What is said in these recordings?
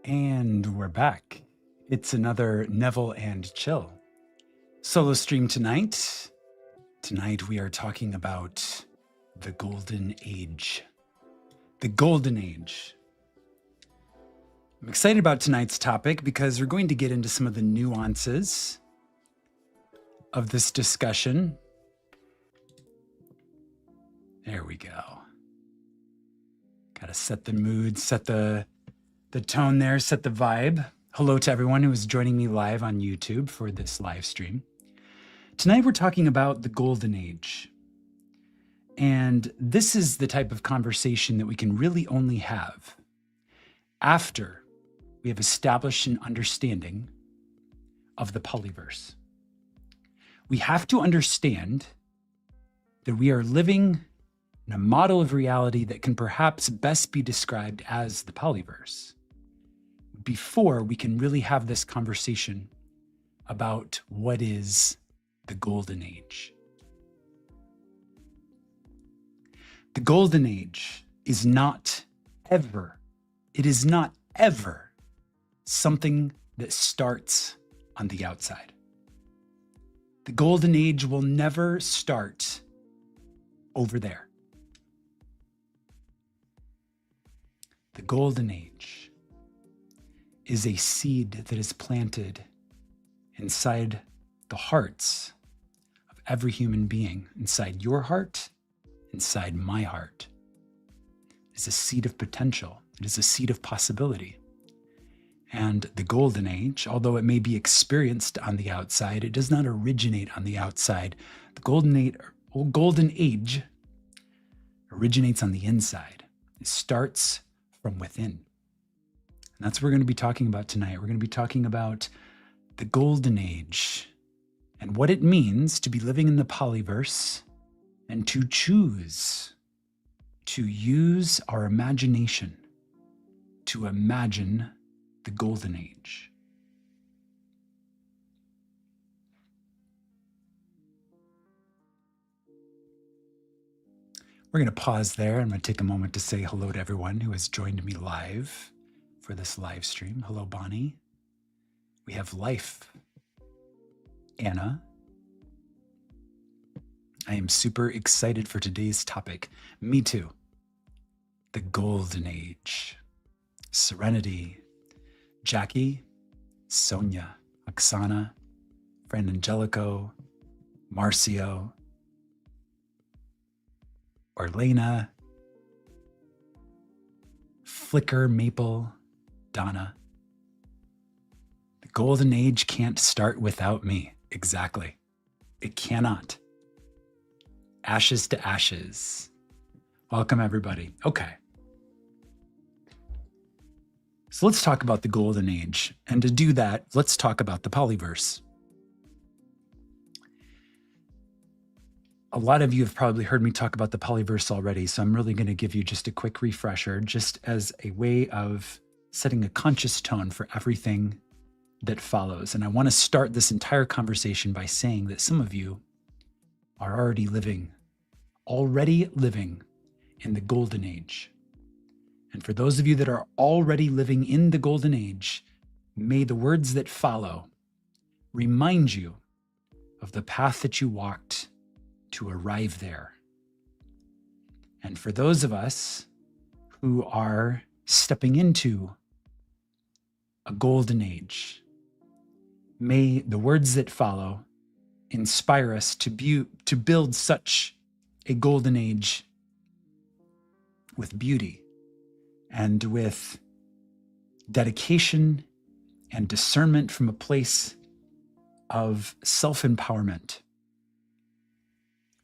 And we're back. It's another Neville and Chill solo stream tonight. Tonight we are talking about the Golden Age. The Golden Age. I'm excited about tonight's topic because we're going to get into some of the nuances of this discussion. There we go. Got to set the mood, set the tone there, set the vibe. Hello to everyone who is joining me live on YouTube for this live stream. Tonight we're talking about the Golden Age. And this is the type of conversation that we can really only have after we have established an understanding of the polyverse. We have to understand that we are living in a model of reality that can perhaps best be described as the polyverse before we can really have this conversation about what is the Golden Age. The Golden Age is not ever, it is not ever something that starts on the outside. The Golden Age will never start over there. The Golden Age is a seed that is planted inside the hearts of every human being, inside your heart, inside my heart. It is a seed of potential. It is a seed of possibility. And the Golden Age, although it may be experienced on the outside, it does not originate on the outside. The Golden Age originates on the inside. It starts from within. And that's what we're going to be talking about tonight. We're going to be talking about the Golden Age and what it means to be living in the polyverse and to choose to use our imagination to imagine the Golden Age. We're going to pause there. I'm going to take a moment to say hello to everyone who has joined me live for this live stream. Hello, Bonnie. We have Life. Anna. I am super excited for today's topic. Me too. The Golden Age. Serenity. Jackie. Sonia. Oksana. Friend Angelico. Marcio. Orlena. Flicker, Maple. Donna. The Golden Age can't start without me. Exactly. It cannot. Ashes to ashes. Welcome, everybody. Okay. So let's talk about the Golden Age. And to do that, let's talk about the polyverse. A lot of you have probably heard me talk about the polyverse already, so I'm really going to give you just a quick refresher, just as a way of setting a conscious tone for everything that follows. And I want to start this entire conversation by saying that some of you are already living in the Golden Age. And for those of you that are already living in the Golden Age, may the words that follow remind you of the path that you walked to arrive there. And for those of us who are stepping into a Golden Age, may the words that follow inspire us to build such a Golden Age with beauty and with dedication and discernment from a place of self-empowerment,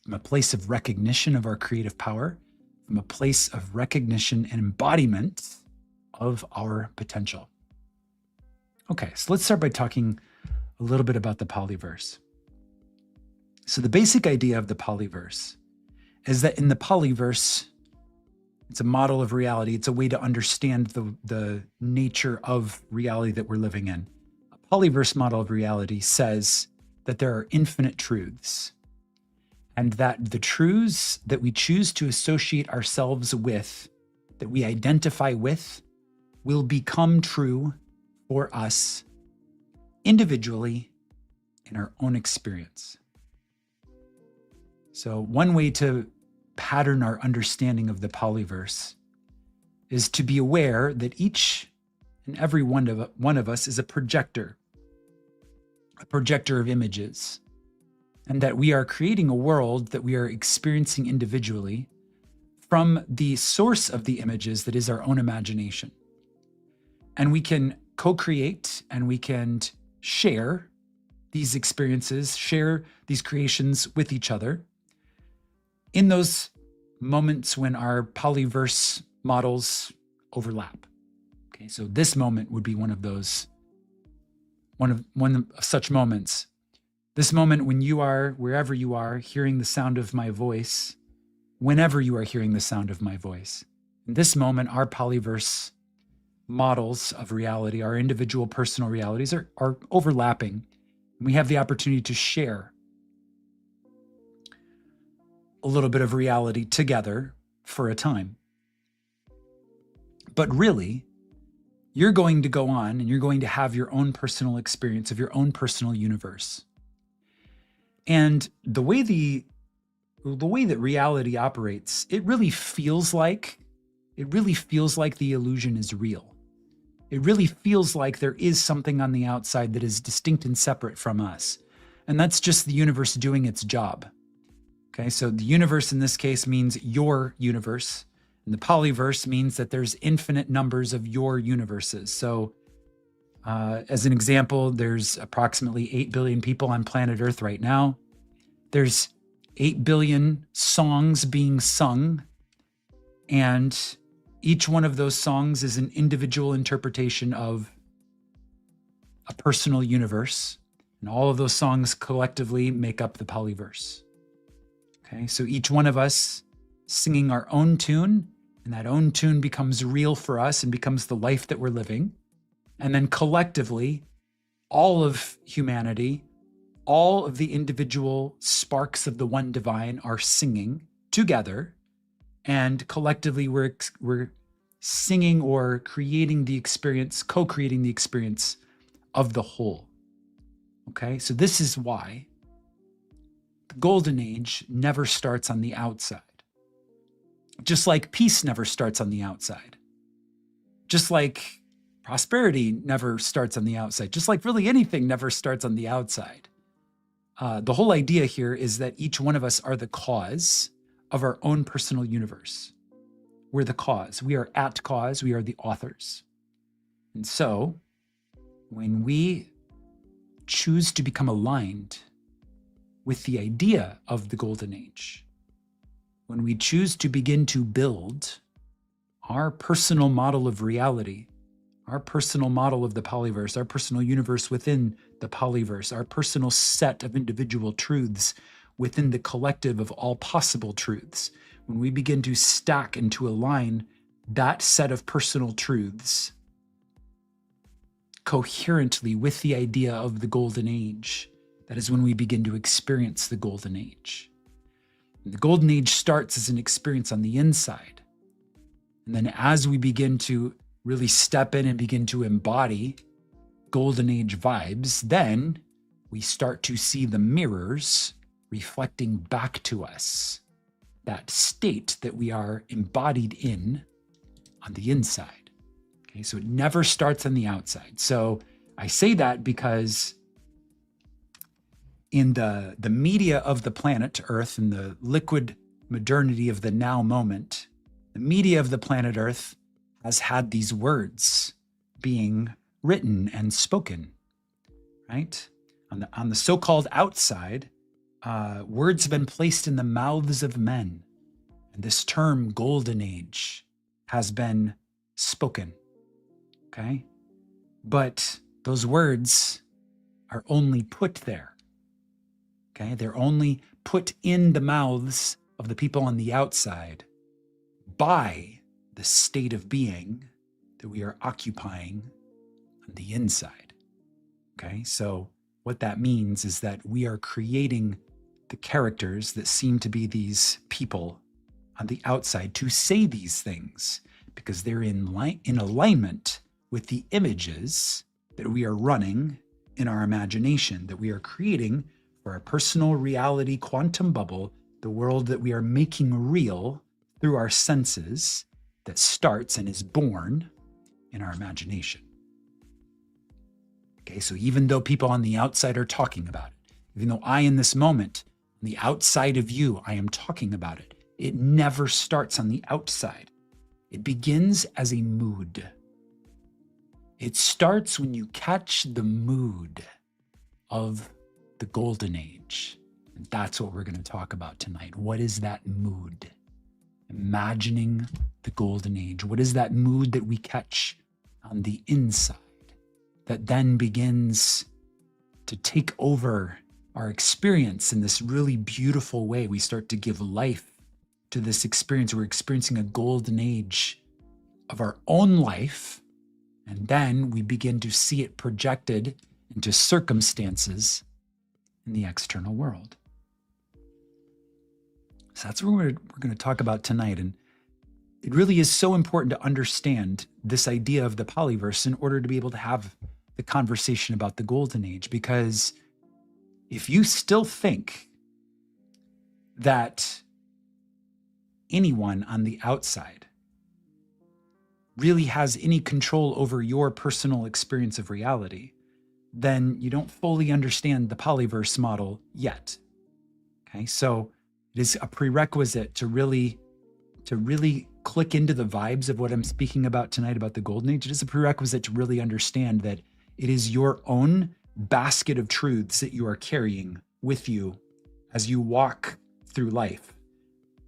from a place of recognition of our creative power, from a place of recognition and embodiment of our potential. Okay, so let's start by talking a little bit about the polyverse. So the basic idea of the polyverse is that in the polyverse, it's a model of reality. It's a way to understand the nature of reality that we're living in. A polyverse model of reality says that there are infinite truths, and that the truths that we choose to associate ourselves with, that we identify with, will become true for us individually in our own experience. So one way to pattern our understanding of the polyverse is to be aware that each and every one of us is a projector of images, and that we are creating a world that we are experiencing individually from the source of the images that is our own imagination. And we can co-create and we can share these experiences, share these creations with each other in those moments when our polyverse models overlap. Okay, so this moment would be one of such moments. This moment when you are, wherever you are, hearing the sound of my voice, whenever you are hearing the sound of my voice. In this moment, our polyverse models of reality, our individual personal realities are overlapping. And we have the opportunity to share a little bit of reality together for a time. But really, you're going to go on and you're going to have your own personal experience of your own personal universe. And the way that reality operates, it really feels like the illusion is real. It really feels like there is something on the outside that is distinct and separate from us. And that's just the universe doing its job. Okay, so the universe in this case means your universe. And the polyverse means that there's infinite numbers of your universes. So as an example, there's approximately 8 billion people on planet Earth right now. There's 8 billion songs being sung. And each one of those songs is an individual interpretation of a personal universe. And all of those songs collectively make up the polyverse. Okay, so each one of us singing our own tune, and that own tune becomes real for us and becomes the life that we're living. And then collectively, all of humanity, all of the individual sparks of the one divine are singing together. And collectively, we're singing or creating the experience, co-creating the experience of the whole. Okay, so this is why the golden age never starts on the outside. Just like peace never starts on the outside. Just like prosperity never starts on the outside. Just like really anything never starts on the outside. The whole idea here is that each one of us are the cause of our own personal universe. We're the cause. We are at cause. We are the authors. And so when we choose to become aligned with the idea of the golden age, when we choose to begin to build our personal model of reality, our personal model of the polyverse, our personal universe within the polyverse, our personal set of individual truths within the collective of all possible truths, when we begin to stack and to align that set of personal truths coherently with the idea of the golden age, that is when we begin to experience the golden age. And the golden age starts as an experience on the inside. And then as we begin to really step in and begin to embody golden age vibes, then we start to see the mirrors reflecting back to us that state that we are embodied in on the inside. Okay, so it never starts on the outside. So I say that because in the media of the planet Earth and the liquid modernity of the now moment, the media of the planet Earth has had these words being written and spoken, right? On the so-called outside, words have been placed in the mouths of men. And this term, golden age, has been spoken, okay? But those words are only put there, okay? They're only put in the mouths of the people on the outside by the state of being that we are occupying on the inside, okay? So what that means is that we are creating the characters that seem to be these people on the outside to say these things because they're in alignment with the images that we are running in our imagination, that we are creating for our personal reality quantum bubble, the world that we are making real through our senses, that starts and is born in our imagination. Okay, so even though people on the outside are talking about it, even though I in this moment, on the outside of you, I am talking about it, it never starts on the outside. It begins as a mood. It starts when you catch the mood of the golden age. And that's what we're going to talk about tonight. What is that mood? Imagining the golden age. What is that mood that we catch on the inside that then begins to take over our experience in this really beautiful way? We start to give life to this experience. We're experiencing a golden age of our own life. And then we begin to see it projected into circumstances in the external world. So that's what we're going to talk about tonight. And it really is so important to understand this idea of the polyverse in order to be able to have the conversation about the golden age. Because if you still think that anyone on the outside really has any control over your personal experience of reality, then you don't fully understand the polyverse model yet. Okay, so it is a prerequisite to really click into the vibes of what I'm speaking about tonight about the golden age. It is a prerequisite to really understand that it is your own basket of truths that you are carrying with you as you walk through life.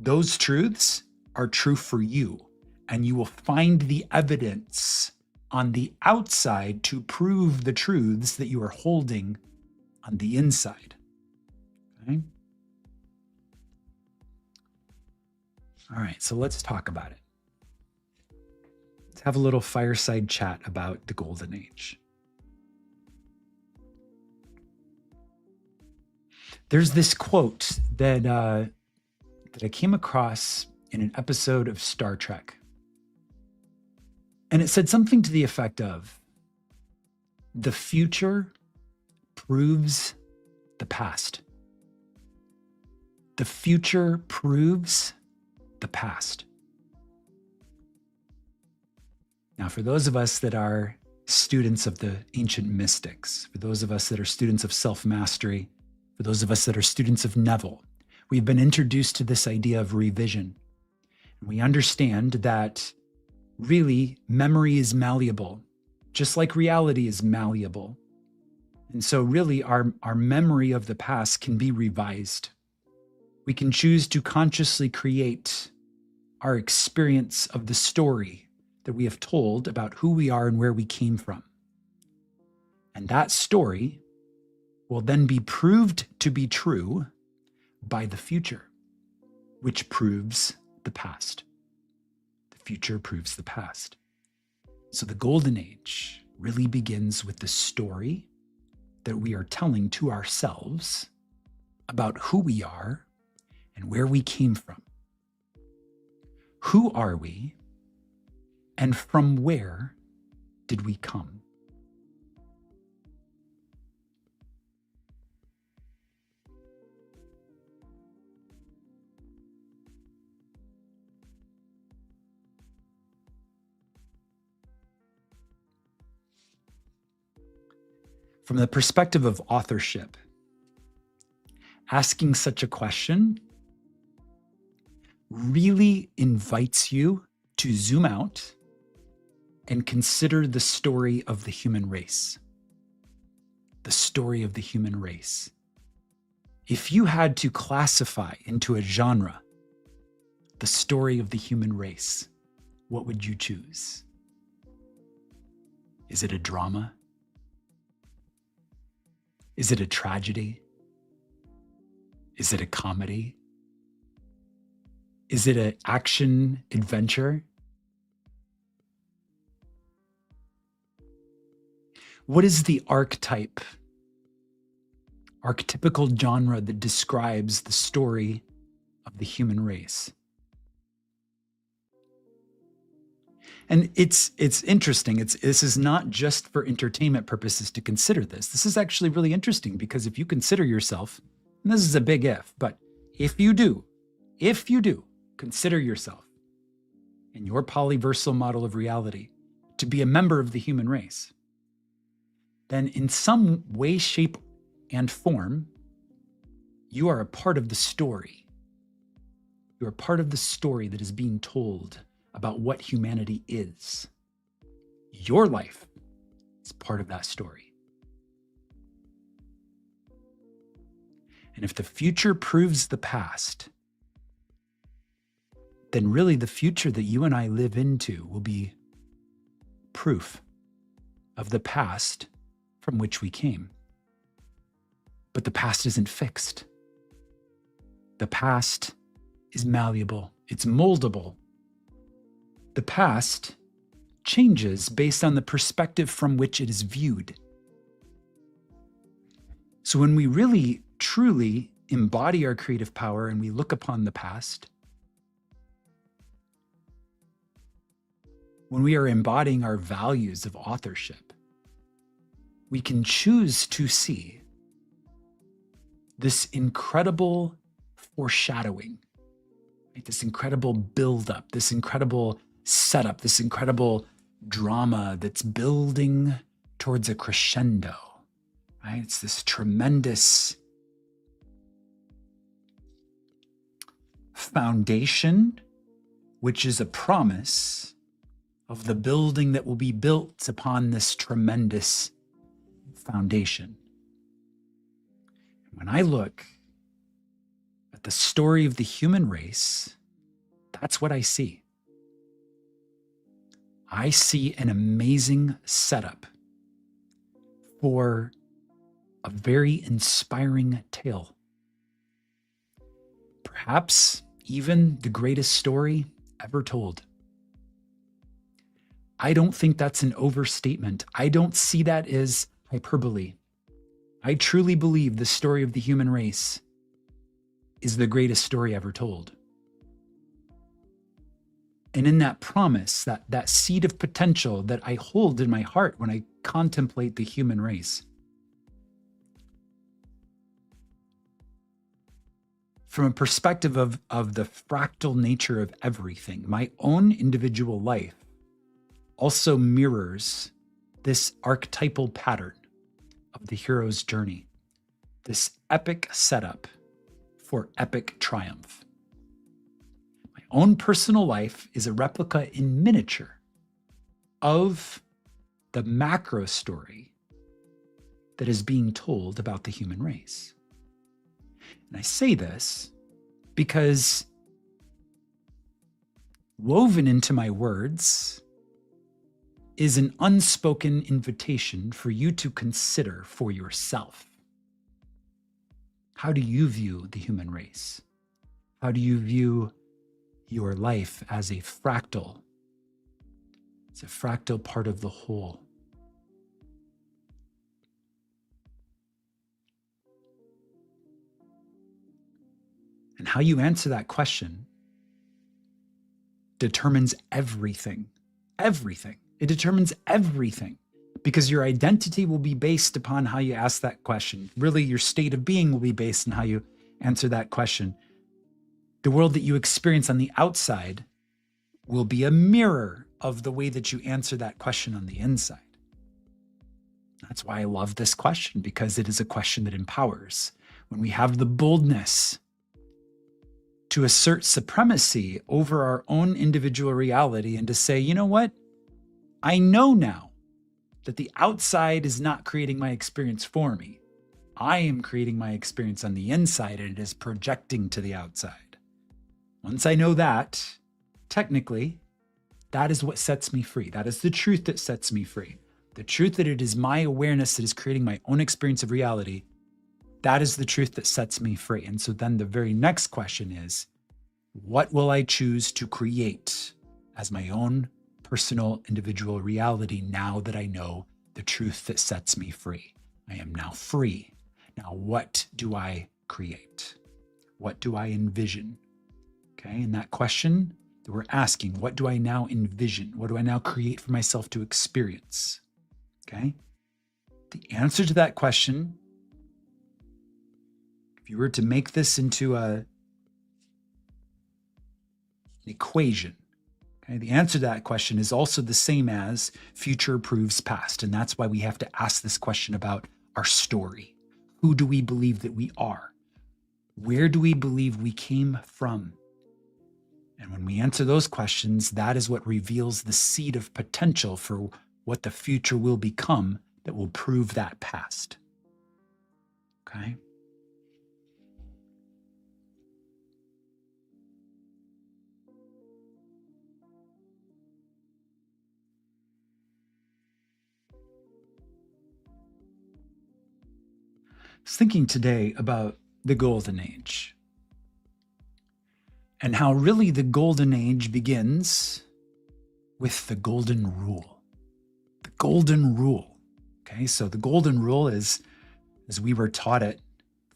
Those truths are true for you, and you will find the evidence on the outside to prove the truths that you are holding on the inside. Okay? All right, so let's talk about it. Let's have a little fireside chat about the golden age. There's this quote that I came across in an episode of Star Trek. And it said something to the effect of, the future proves the past. The future proves the past. Now, for those of us that are students of the ancient mystics, for those of us that are students of self-mastery, for those of us that are students of Neville, we've been introduced to this idea of revision. And we understand that really, memory is malleable, just like reality is malleable. And so really, our memory of the past can be revised. We can choose to consciously create our experience of the story that we have told about who we are and where we came from. And that story will then be proved to be true by the future, which proves the past. Future proves the past. So the golden age really begins with the story that we are telling to ourselves about who we are and where we came from. Who are we, and from where did we come? From the perspective of authorship, asking such a question really invites you to zoom out and consider the story of the human race. The story of the human race. If you had to classify into a genre the story of the human race, what would you choose? Is it a drama? Is it a tragedy? Is it a comedy? Is it an action adventure? What is the archetypical genre that describes the story of the human race? And it's interesting. This is not just for entertainment purposes to consider this. This is actually really interesting because if you consider yourself, and this is a big if, but if you do consider yourself in your polyversal model of reality to be a member of the human race, then in some way, shape, and form, you are a part of the story. You are part of the story that is being told about what humanity is. Your life is part of that story. And if the future proves the past, then really the future that you and I live into will be proof of the past from which we came. But the past isn't fixed. The past is malleable. It's moldable. The past changes based on the perspective from which it is viewed. So when we really, truly embody our creative power and we look upon the past, when we are embodying our values of authorship, we can choose to see this incredible foreshadowing, right? This incredible buildup, this incredible setup, this incredible drama that's building towards a crescendo, right? It's this tremendous foundation, which is a promise of the building that will be built upon this tremendous foundation. When I look at the story of the human race, that's what I see. I see an amazing setup for a very inspiring tale. Perhaps even the greatest story ever told. I don't think that's an overstatement. I don't see that as hyperbole. I truly believe the story of the human race is the greatest story ever told. And in that promise, that seed of potential that I hold in my heart when I contemplate the human race, from a perspective of the fractal nature of everything, my own individual life also mirrors this archetypal pattern of the hero's journey, this epic setup for epic triumph. My own personal life is a replica in miniature of the macro story that is being told about the human race. And I say this because woven into my words is an unspoken invitation for you to consider for yourself. How do you view the human race? How do you view your life as a fractal? It's a fractal part of the whole. And how you answer that question determines everything. Everything. It determines everything, because your identity will be based upon how you ask that question. Really, your state of being will be based on how you answer that question. The world that you experience on the outside will be a mirror of the way that you answer that question on the inside. That's why I love this question, because it is a question that empowers. When we have the boldness to assert supremacy over our own individual reality and to say, you know what? I know now that the outside is not creating my experience for me. I am creating my experience on the inside, and it is projecting to the outside. Once I know that, technically, that is what sets me free. That is the truth that sets me free. The truth that it is my awareness that is creating my own experience of reality. That is the truth that sets me free. And so then the very next question is, what will I choose to create as my own personal individual reality now that I know the truth that sets me free? I am now free. Now, what do I create? What do I envision? Okay, and that question that we're asking, what do I now envision? What do I now create for myself to experience? Okay? The answer to that question, if you were to make this into an equation, okay, the answer to that question is also the same as future proves past. And that's why we have to ask this question about our story. Who do we believe that we are? Where do we believe we came from? And when we answer those questions, that is what reveals the seed of potential for what the future will become that will prove that past. Okay? I was thinking today about the Golden Age and how really the Golden Age begins with the Golden Rule. The Golden Rule. Okay, so the Golden Rule is, as we were taught it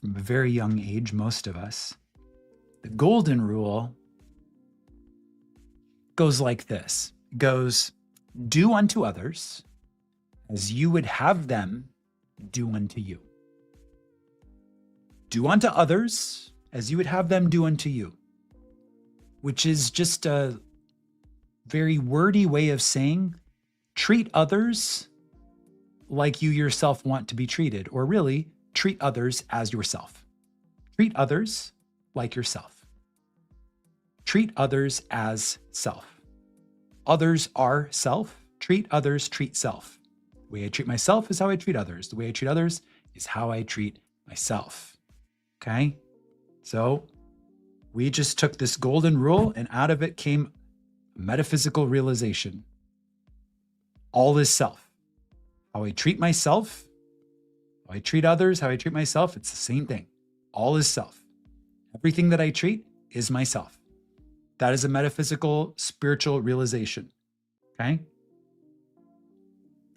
from a very young age, most of us, the Golden Rule goes like this. It goes, do unto others as you would have them do unto you. Do unto others as you would have them do unto you, which is just a very wordy way of saying treat others like you yourself want to be treated, or really treat others as yourself. Treat others like yourself. Treat others as self. Others are self. Treat others, treat self. The way I treat myself is how I treat others. The way I treat others is how I treat myself. Okay? So we just took this golden rule and out of it came a metaphysical realization. All is self. How I treat myself, how I treat others, how I treat myself, it's the same thing. All is self. Everything that I treat is myself. That is a metaphysical, spiritual realization. Okay?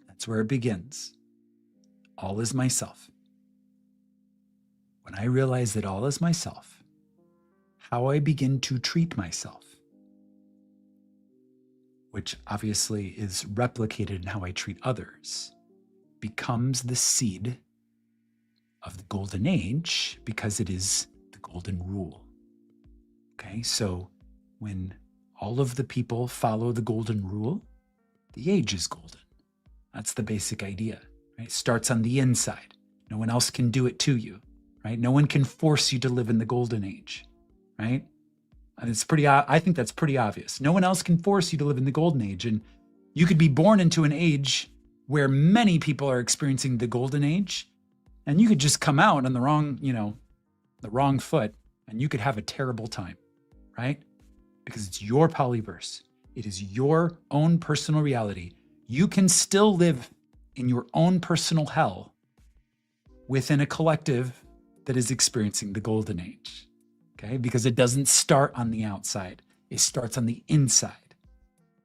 That's where it begins. All is myself. When I realize that all is myself, how I begin to treat myself, which obviously is replicated in how I treat others, becomes the seed of the Golden Age because it is the Golden Rule. Okay, so when all of the people follow the Golden Rule, the age is golden. That's the basic idea. Right? It starts on the inside. No one else can do it to you. Right? No one can force you to live in the Golden Age. Right? And it's pretty. I think that's pretty obvious. No one else can force you to live in the Golden Age, and you could be born into an age where many people are experiencing the Golden Age, and you could just come out on the wrong foot, and you could have a terrible time, right? Because it's your polyverse. It is your own personal reality. You can still live in your own personal hell within a collective that is experiencing the Golden Age, okay? Because it doesn't start on the outside. It starts on the inside,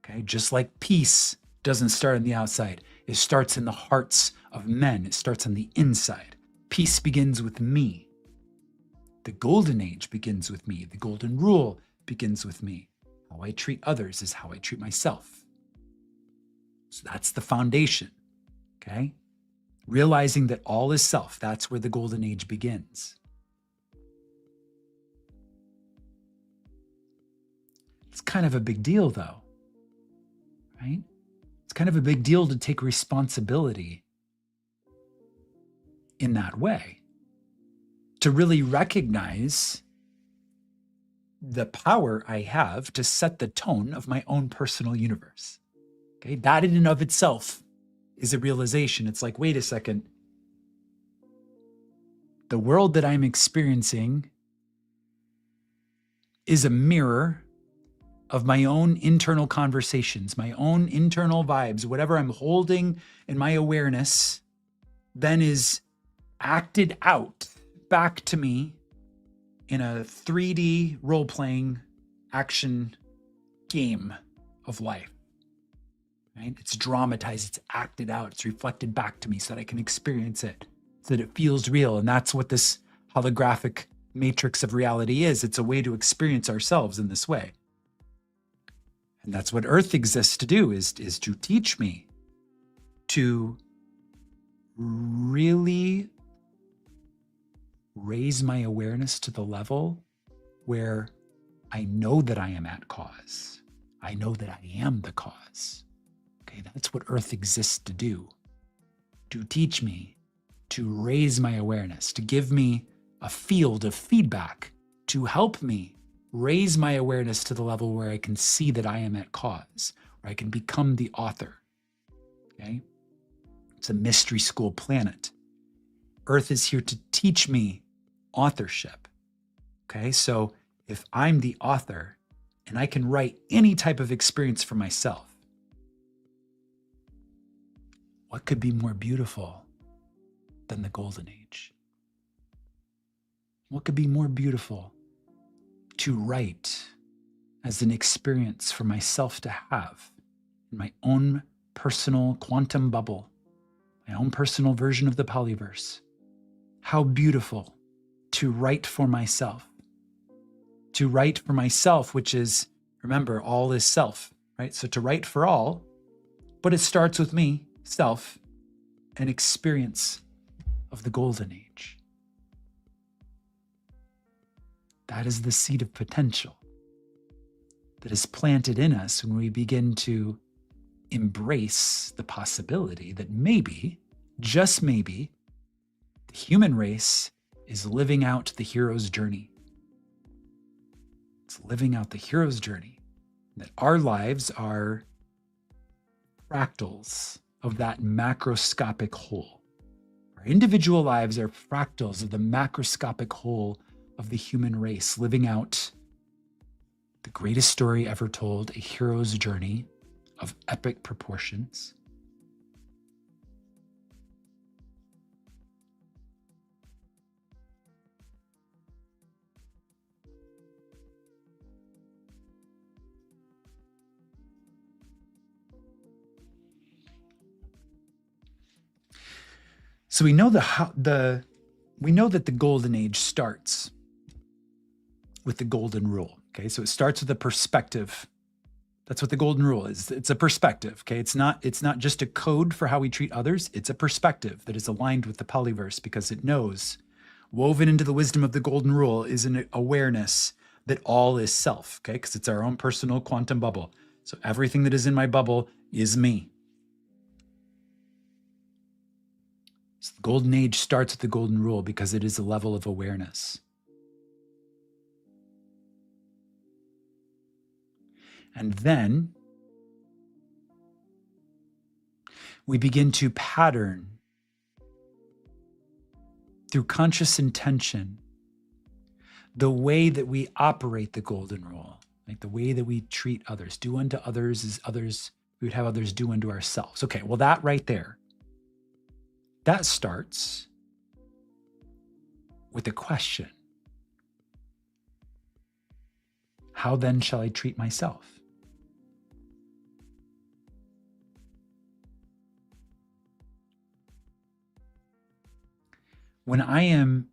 okay? Just like peace doesn't start on the outside. It starts in the hearts of men. It starts on the inside. Peace begins with me. The Golden Age begins with me. The Golden Rule begins with me. How I treat others is how I treat myself. So that's the foundation, okay? Realizing that all is self, that's where the Golden Age begins. It's kind of a big deal though, right? It's kind of a big deal to take responsibility in that way, to really recognize the power I have to set the tone of my own personal universe. Okay, that in and of itself is a realization. It's like, wait a second. The world that I'm experiencing is a mirror of my own internal conversations, my own internal vibes, whatever I'm holding in my awareness, then is acted out back to me in a 3D role-playing action game of life. Right? It's dramatized, it's acted out, it's reflected back to me so that I can experience it, so that it feels real. And that's what this holographic matrix of reality is. It's a way to experience ourselves in this way. And that's what Earth exists to do, is to teach me to really raise my awareness to the level where I know that I am at cause. I know that I am the cause. Okay, that's what Earth exists to do. To teach me, to raise my awareness, to give me a field of feedback, to help me raise my awareness to the level where I can see that I am at cause, where I can become the author. Okay? It's a mystery school planet. Earth is here to teach me authorship. Okay, so if I'm the author and I can write any type of experience for myself, what could be more beautiful than the golden age? What could be more beautiful to write as an experience for myself to have in my own personal quantum bubble, my own personal version of the polyverse? How beautiful to write for myself. To write for myself, which is, remember, all is self, right? So to write for all, but it starts with me, self, an experience of the golden age. That is the seed of potential that is planted in us when we begin to embrace the possibility that maybe, just maybe, the human race is living out the hero's journey. It's living out the hero's journey. That our lives are fractals of that macroscopic whole. Our individual lives are fractals of the macroscopic whole of the human race, living out the greatest story ever told, a hero's journey of epic proportions. So we know that the golden age starts with the golden rule. Okay, so it starts with a perspective. That's what the golden rule is. It's a perspective. Okay, it's not just a code for how we treat others. It's a perspective that is aligned with the polyverse, because it knows, woven into the wisdom of the golden rule is an awareness that all is self. Okay, because it's our own personal quantum bubble. So everything that is in my bubble is me. So the golden age starts with the golden rule because it is a level of awareness. And then we begin to pattern through conscious intention the way that we operate the golden rule, like the way that we treat others. Do unto others as others, we would have others do unto ourselves. Okay, well, that right there, that starts with a question. How then shall I treat myself? When I am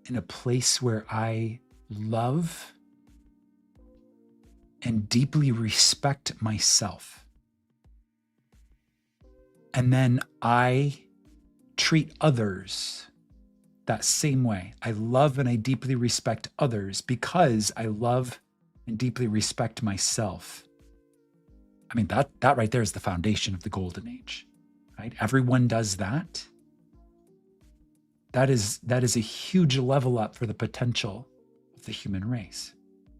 in a place where I love and deeply respect myself, and then I treat others that same way. I love and I deeply respect others because I love and deeply respect myself. I mean, that right there is the foundation of the golden age, right? Everyone does that. That is a huge level up for the potential of the human race,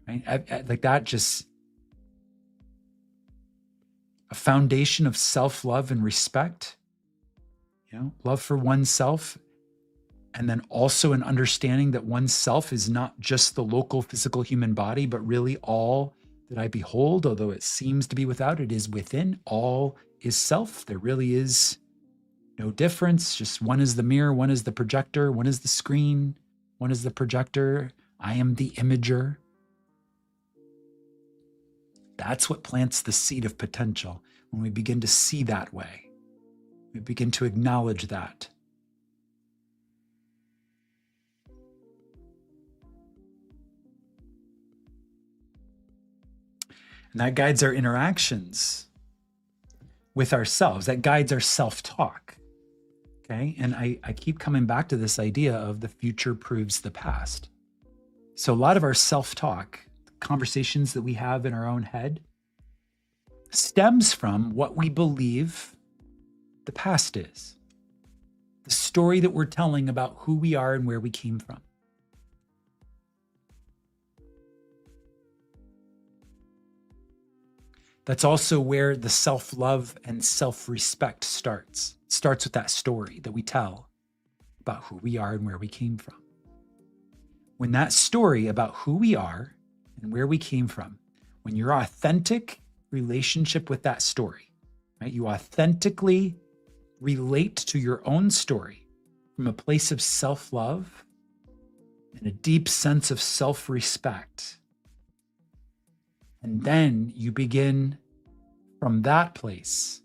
right? Like that, just a foundation of self-love and respect, love for oneself, and then also an understanding that oneself is not just the local physical human body, but really all that I behold, although it seems to be without, it is within. All is self. There really is no difference. Just one is the mirror, one is the projector, one is the screen, one is the projector. I am the imager. That's what plants the seed of potential. When we begin to see that way, we begin to acknowledge that. And that guides our interactions with ourselves. That guides our self-talk. Okay. And I keep coming back to this idea of the future proves the past. So a lot of our self-talk, conversations that we have in our own head, stems from what we believe the past is. The story that we're telling about who we are and where we came from. That's also where the self-love and self-respect starts. It starts with that story that we tell about who we are and where we came from. When that story about who we are and where we came from, when your authentic relationship with that story, right? You authentically relate to your own story from a place of self-love and a deep sense of self-respect. And then you begin from that place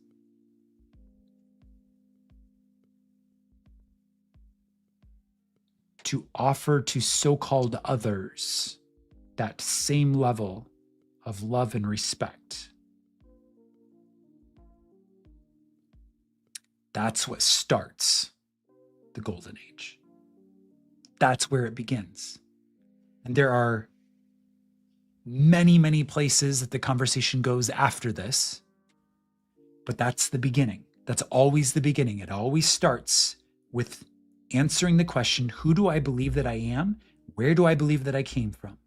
to offer to so-called others that same level of love and respect. That's what starts the golden age. That's where it begins. And there are many, many places that the conversation goes after this, but that's the beginning. That's always the beginning. It always starts with answering the question, who do I believe that I am? Where do I believe that I came from?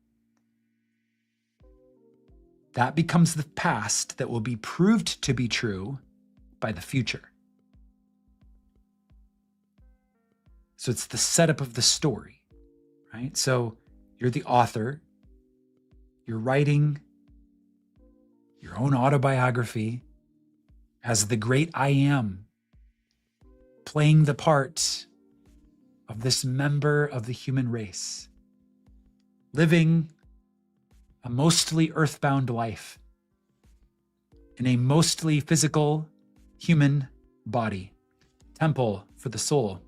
That becomes the past that will be proved to be true by the future. So it's the setup of the story, right? So you're the author. You're writing your own autobiography as the great I am, playing the part of this member of the human race, living a mostly earthbound life in a mostly physical human body, temple for the soul.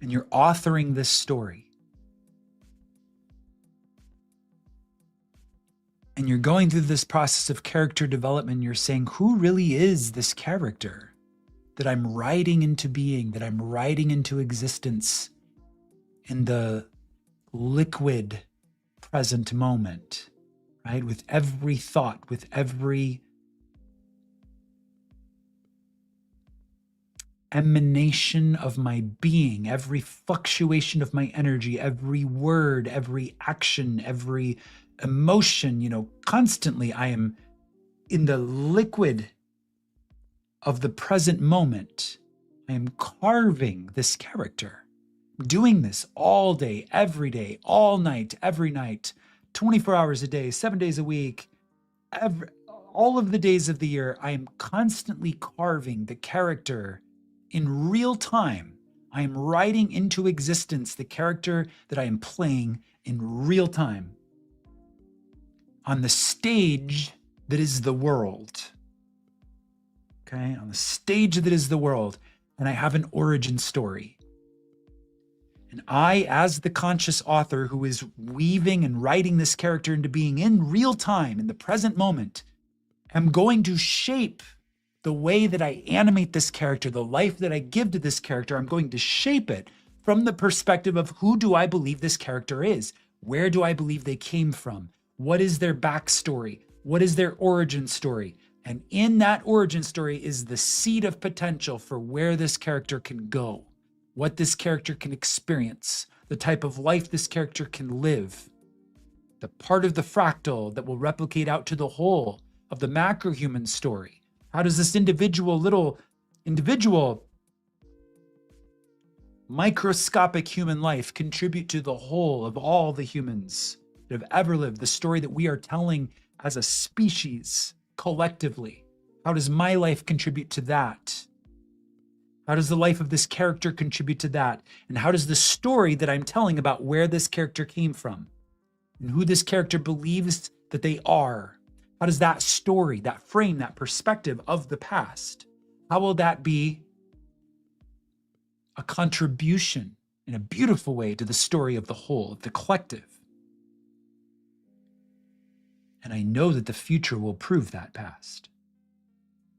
And you're authoring this story. And you're going through this process of character development. You're saying, who really is this character that I'm writing into being, that I'm writing into existence in the liquid present moment, right? With every thought, with every emanation of my being, every fluctuation of my energy, every word, every action, every emotion, constantly I am in the liquid of the present moment. I am carving this character, doing this all day, every day, all night, every night, 24 hours a day, 7 days a week, all of the days of the year. I am constantly carving the character in real time. I am writing into existence the character that I am playing in real time on the stage that is the world. Okay, on the stage that is the world. And I have an origin story. And I, as the conscious author who is weaving and writing this character into being in real time, in the present moment, am going to shape the way that I animate this character, the life that I give to this character. I'm going to shape it from the perspective of who do I believe this character is? Where do I believe they came from? What is their backstory? What is their origin story? And in that origin story is the seed of potential for where this character can go, what this character can experience, the type of life this character can live, the part of the fractal that will replicate out to the whole of the macro-human story. How does this individual microscopic human life contribute to the whole of all the humans that have ever lived, the story that we are telling as a species collectively? How does my life contribute to that? How does the life of this character contribute to that? And how does the story that I'm telling about where this character came from and who this character believes that they are, how does that story, that frame, that perspective of the past, how will that be a contribution in a beautiful way to the story of the whole, of the collective. And I know that the future will prove that past.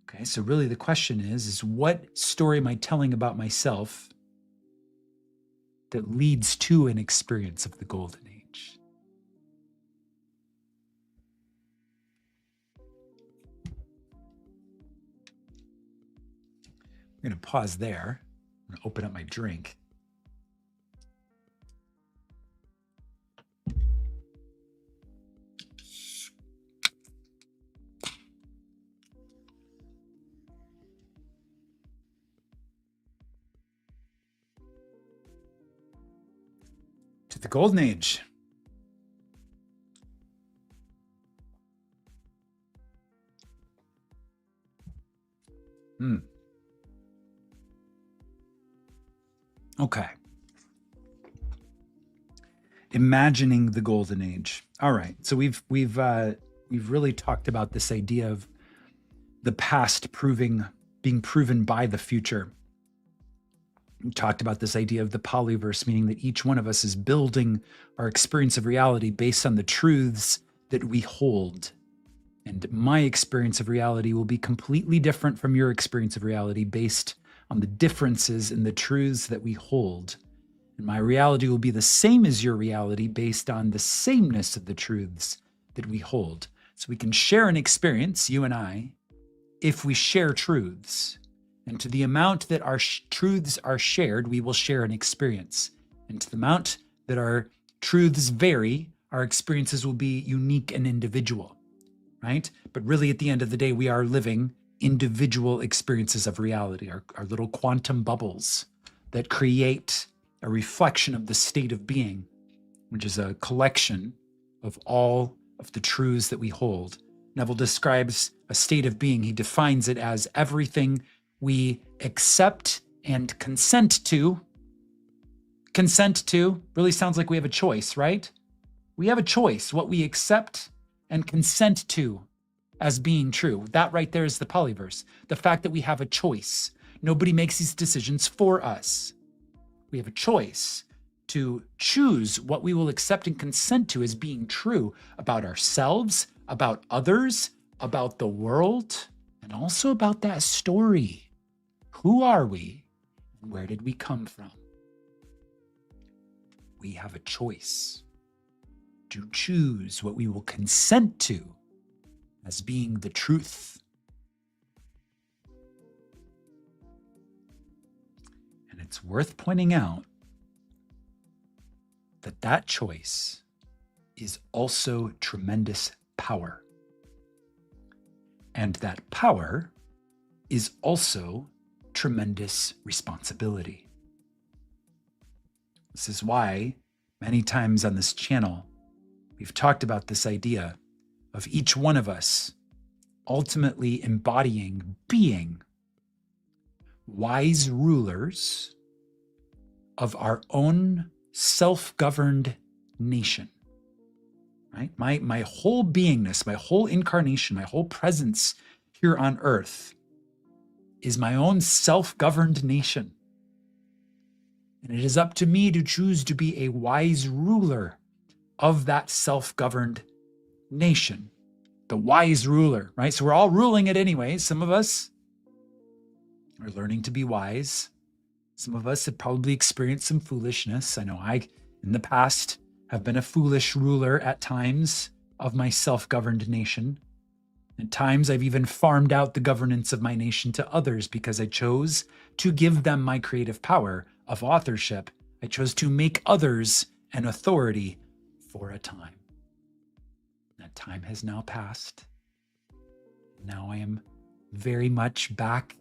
Okay, so really the question is what story am I telling about myself that leads to an experience of the golden age? I'm going to pause there. I'm going to open up my drink. To the golden age. Okay. Imagining the golden age. All right. So we've really talked about this idea of the past being proven by the future. We talked about this idea of the polyverse, meaning that each one of us is building our experience of reality based on the truths that we hold. And my experience of reality will be completely different from your experience of reality based on the differences in the truths that we hold. And my reality will be the same as your reality based on the sameness of the truths that we hold. So we can share an experience, you and I, if we share truths. And to the amount that our truths are shared, we will share an experience. And to the amount that our truths vary, our experiences will be unique and individual, right? But really, at the end of the day, we are living individual experiences of reality, our little quantum bubbles that create a reflection of the state of being, which is a collection of all of the truths that we hold. Neville describes a state of being. He defines it as everything we accept and consent to. Consent to really sounds like we have a choice, right? We have a choice, what we accept and consent to as being true. That right there is the polyverse. The fact that we have a choice. Nobody makes these decisions for us. We have a choice to choose what we will accept and consent to as being true about ourselves, about others, about the world, and also about that story. Who are we? And where did we come from? We have a choice to choose what we will consent to as being the truth. And it's worth pointing out that that choice is also tremendous power. And that power is also tremendous responsibility. This is why many times on this channel, we've talked about this idea of each one of us ultimately embodying being wise rulers of our own self-governed nation, right? My whole beingness, my whole incarnation, my whole presence here on earth is my own self-governed nation. And it is up to me to choose to be a wise ruler of that self-governed nation. The wise ruler, right? So we're all ruling it anyway. Some of us are learning to be wise. Some of us have probably experienced some foolishness. I know I, in the past, have been a foolish ruler at times of my self-governed nation. At times, I've even farmed out the governance of my nation to others because I chose to give them my creative power of authorship. I chose to make others an authority for a time. That time has now passed. Now I am very much back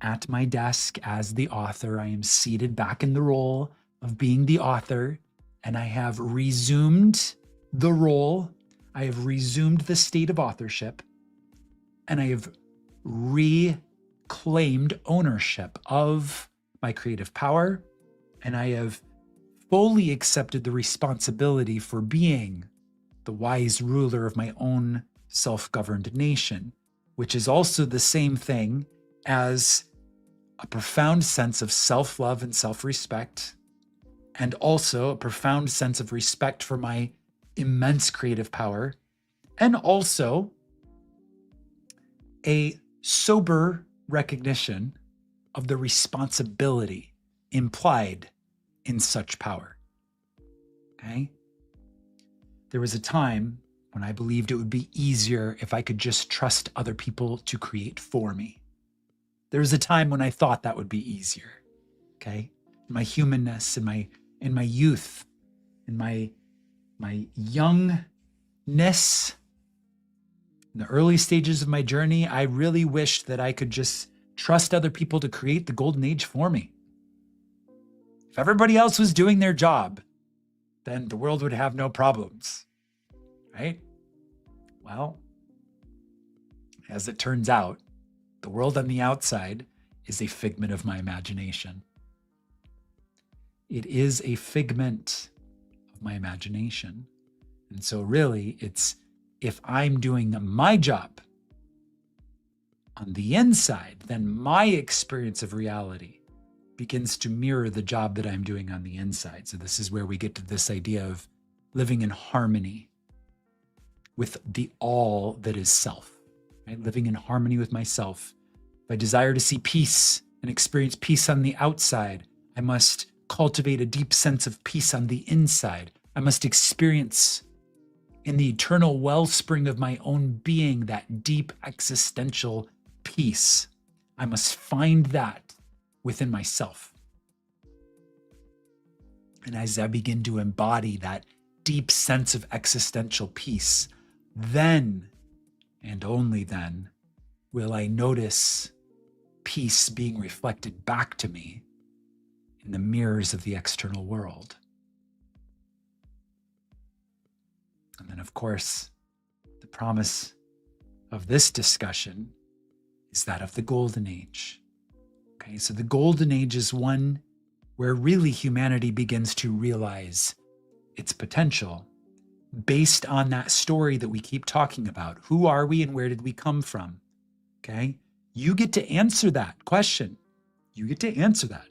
at my desk as the author. I am seated back in the role of being the author, and I have resumed the role. I have resumed the state of authorship, and I have reclaimed ownership of my creative power, and I have fully accepted the responsibility for being the wise ruler of my own self-governed nation, which is also the same thing as a profound sense of self-love and self-respect and also a profound sense of respect for my immense creative power, and also a sober recognition of the responsibility implied in such power. Okay? There was a time when I believed it would be easier if I could just trust other people to create for me. There was a time when I thought that would be easier. Okay? In my humanness, in my youth, in my youngness, in the early stages of my journey, I really wished that I could just trust other people to create the golden age for me. If everybody else was doing their job, then the world would have no problems, right? Well, as it turns out, the world on the outside is a figment of my imagination. It is a figment of my imagination. And so really, it's if I'm doing my job on the inside, then my experience of reality begins to mirror the job that I'm doing on the inside. So this is where we get to this idea of living in harmony with the all that is self, right? Living in harmony with myself. If I desire to see peace and experience peace on the outside, I must cultivate a deep sense of peace on the inside. I must experience in the eternal wellspring of my own being that deep existential peace. I must find that within myself. And as I begin to embody that deep sense of existential peace, then and only then will I notice peace being reflected back to me in the mirrors of the external world. And then, of course, the promise of this discussion is that of the golden age. Okay, so the golden age is one where really humanity begins to realize its potential based on that story that we keep talking about. Who are we and where did we come from? Okay, you get to answer that question. You get to answer that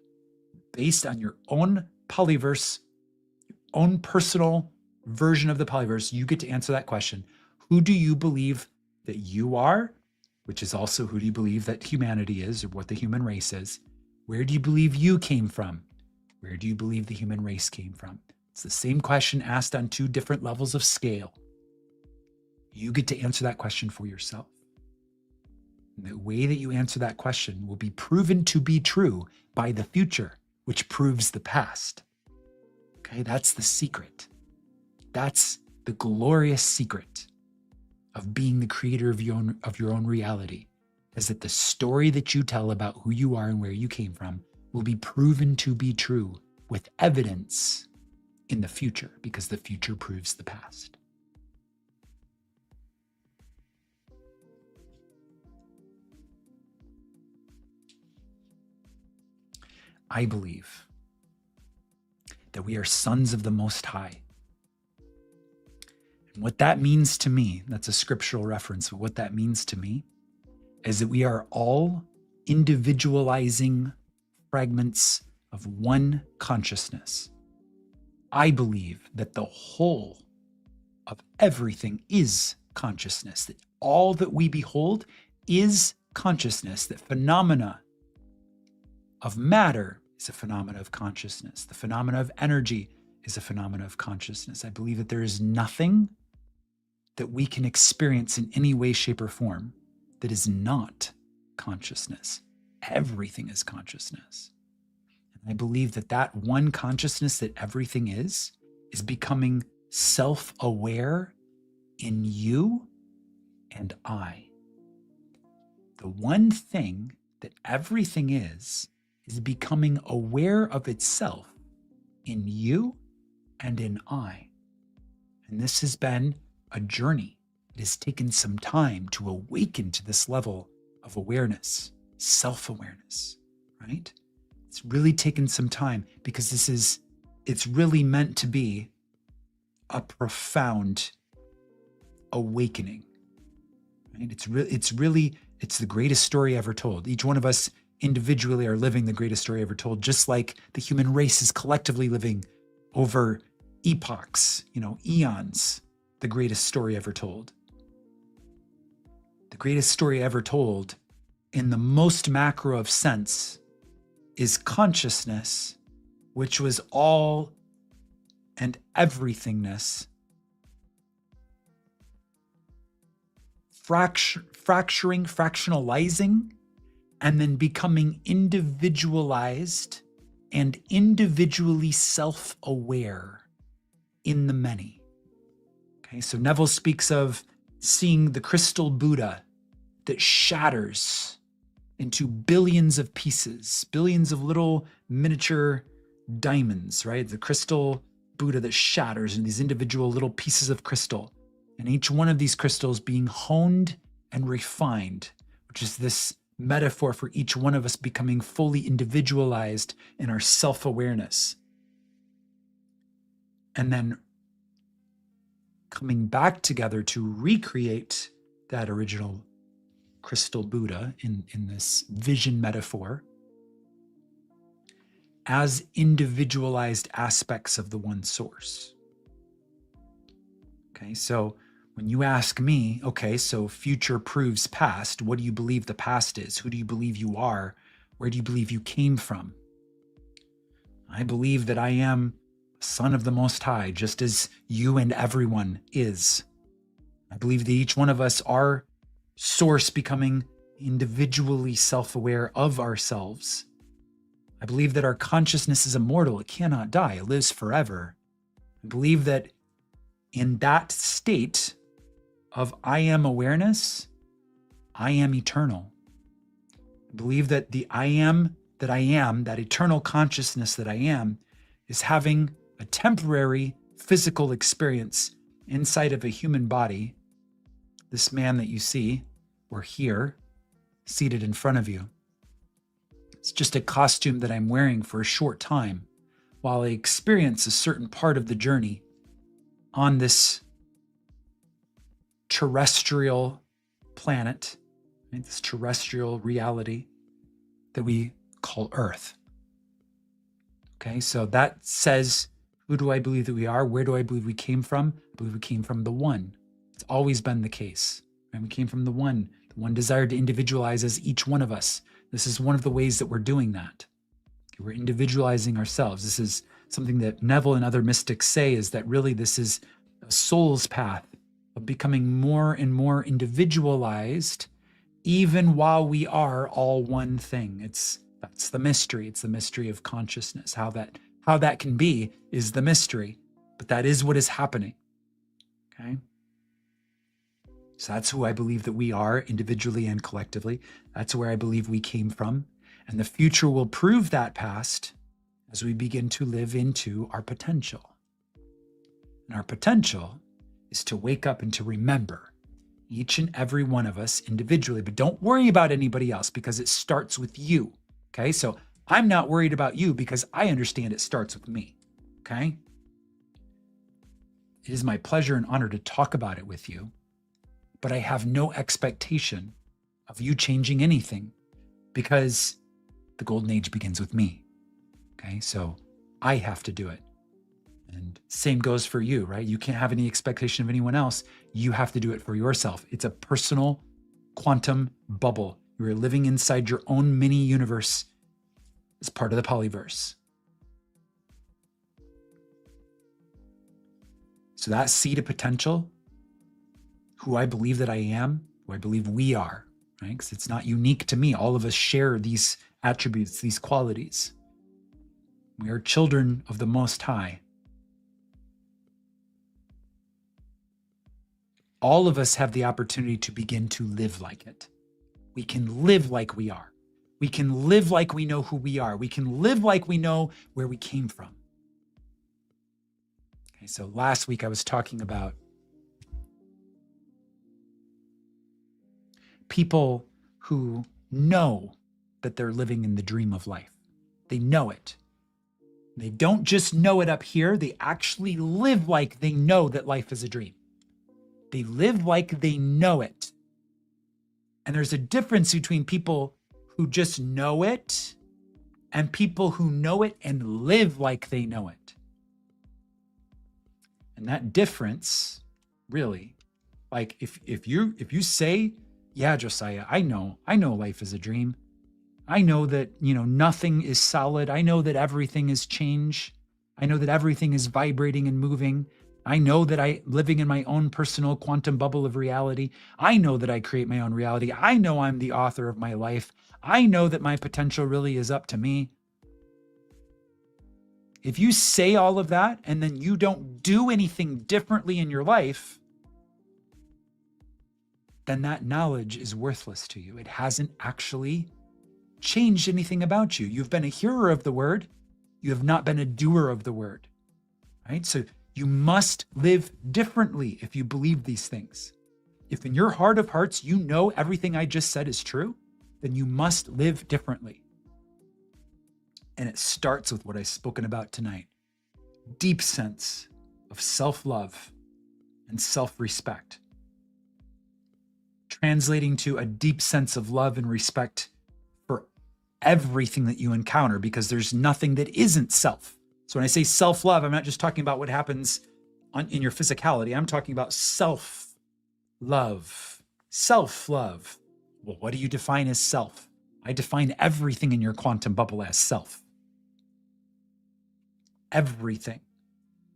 based on your own polyverse, your own personal version of the polyverse. You get to answer that question. Who do you believe that you are? Which is also who do you believe that humanity is, or what the human race is? Where do you believe you came from? Where do you believe the human race came from? It's the same question asked on two different levels of scale. You get to answer that question for yourself. And the way that you answer that question will be proven to be true by the future, which proves the past. Okay, that's the secret. That's the glorious secret of being the creator of your own reality, is that the story that you tell about who you are and where you came from will be proven to be true with evidence in the future, because the future proves the past. I believe that we are sons of the Most High. And what that means to me, that's a scriptural reference, but what that means to me is that we are all individualizing fragments of one consciousness. I believe that the whole of everything is consciousness, that all that we behold is consciousness, that phenomena of matter is a phenomena of consciousness. The phenomena of energy is a phenomena of consciousness. I believe that there is nothing that we can experience in any way, shape, or form that is not consciousness. Everything is consciousness. And I believe that that one consciousness that everything is becoming self-aware in you and I. The one thing that everything is becoming aware of itself in you and in I. And this has been a journey. It has taken some time to awaken to this level of awareness, self-awareness, right? It's really taken some time because it's really meant to be a profound awakening, right? It's the greatest story ever told. Each one of us individually are living the greatest story ever told, just like the human race is collectively living over epochs, eons, the greatest story ever told. The greatest story ever told, in the most macro of sense, is consciousness, which was all and everythingness, fracturing, fractionalizing, and then becoming individualized and individually self-aware in the many. Okay, so Neville speaks of seeing the crystal Buddha that shatters into billions of pieces, billions of little miniature diamonds, right? The crystal Buddha that shatters in these individual little pieces of crystal. And each one of these crystals being honed and refined, which is this metaphor for each one of us becoming fully individualized in our self-awareness. And then coming back together to recreate that original crystal Buddha in this vision metaphor as individualized aspects of the one source. Okay, so when you ask me, okay, so future proves past, what do you believe the past is? Who do you believe you are? Where do you believe you came from? I believe that I am Son of the Most High, just as you and everyone is. I believe that each one of us are source becoming individually self-aware of ourselves. I believe that our consciousness is immortal. It cannot die. It lives forever. I believe that in that state of I am awareness, I am eternal. I believe that the I am, that eternal consciousness that I am, is having a temporary physical experience inside of a human body. This man that you see, or here, seated in front of you. It's just a costume that I'm wearing for a short time while I experience a certain part of the journey on this terrestrial planet, right? This terrestrial reality that we call Earth. Okay, so that says, who do I believe that we are? Where do I believe we came from? I believe we came from the One. It's always been the case. Right? We came from the One. The One desired to individualize as each one of us. This is one of the ways that we're doing that. Okay, we're individualizing ourselves. This is something that Neville and other mystics say, is that really this is a soul's path of becoming more and more individualized, even while we are all one thing. That's the mystery. It's the mystery of consciousness. How that can be is the mystery, but that is what is happening. Okay? So that's who I believe that we are individually and collectively. That's where I believe we came from. And the future will prove that past as we begin to live into our potential. And our potential is to wake up and to remember each and every one of us individually, but don't worry about anybody else because it starts with you. Okay, so I'm not worried about you because I understand it starts with me. Okay? It is my pleasure and honor to talk about it with you, but I have no expectation of you changing anything because the golden age begins with me. Okay, so I have to do it. And same goes for you, right? You can't have any expectation of anyone else. You have to do it for yourself. It's a personal quantum bubble. You're living inside your own mini universe as part of the polyverse. So that seed of potential, who I believe that I am, who I believe we are, right? Because it's not unique to me. All of us share these attributes, these qualities. We are children of the Most High. All of us have the opportunity to begin to live like it. We can live like we are. We can live like we know who we are. We can live like we know where we came from. Okay, so last week I was talking about people who know that they're living in the dream of life. They know it. They don't just know it up here. They actually live like they know that life is a dream. They live like they know it. And there's a difference between people who just know it and people who know it and live like they know it. And that difference, really, like if you say, yeah, Josiah, I know life is a dream. I know that, nothing is solid. I know that everything is change. I know that everything is vibrating and moving. I know that I'm living in my own personal quantum bubble of reality. I know that I create my own reality. I know I'm the author of my life. I know that my potential really is up to me. If you say all of that and then you don't do anything differently in your life, then that knowledge is worthless to you. It hasn't actually changed anything about you. You've been a hearer of the word. You have not been a doer of the word, right? So you must live differently if you believe these things. If in your heart of hearts, you know everything I just said is true, then you must live differently. And it starts with what I've spoken about tonight. Deep sense of self-love and self-respect. Translating to a deep sense of love and respect for everything that you encounter, because there's nothing that isn't self. So when I say self-love, I'm not just talking about what happens in your physicality. I'm talking about self-love. Self-love. Well, what do you define as self? I define everything in your quantum bubble as self. Everything.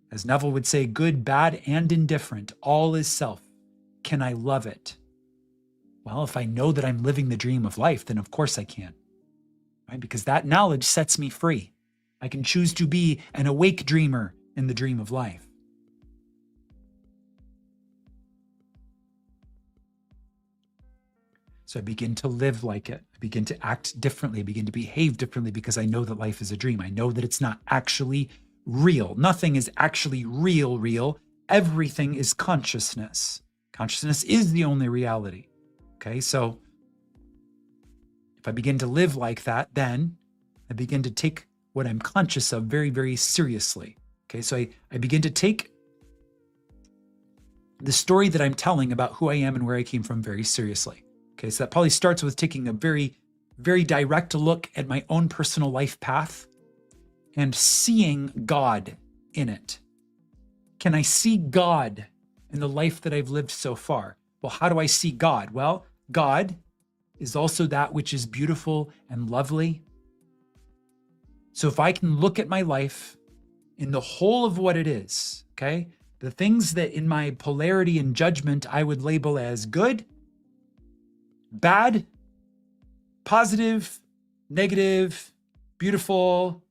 As Neville would say, good, bad, and indifferent, all is self. Can I love it? Well, if I know that I'm living the dream of life, then of course I can, right? Because that knowledge sets me free. I can choose to be an awake dreamer in the dream of life. So I begin to live like it. I begin to act differently. I begin to behave differently because I know that life is a dream. I know that it's not actually real. Nothing is actually real. Everything is consciousness. Consciousness is the only reality. Okay, so if I begin to live like that, then I begin to take what I'm conscious of very, very seriously. Okay, so I begin to take the story that I'm telling about who I am and where I came from very seriously. Okay, so that probably starts with taking a very, very direct look at my own personal life path and seeing God in it. Can I see God in the life that I've lived so far? Well, how do I see God? Well, God is also that which is beautiful and lovely. So if I can look at my life in the whole of what it is, okay, the things that in my polarity and judgment I would label as good, bad, positive, negative, beautiful,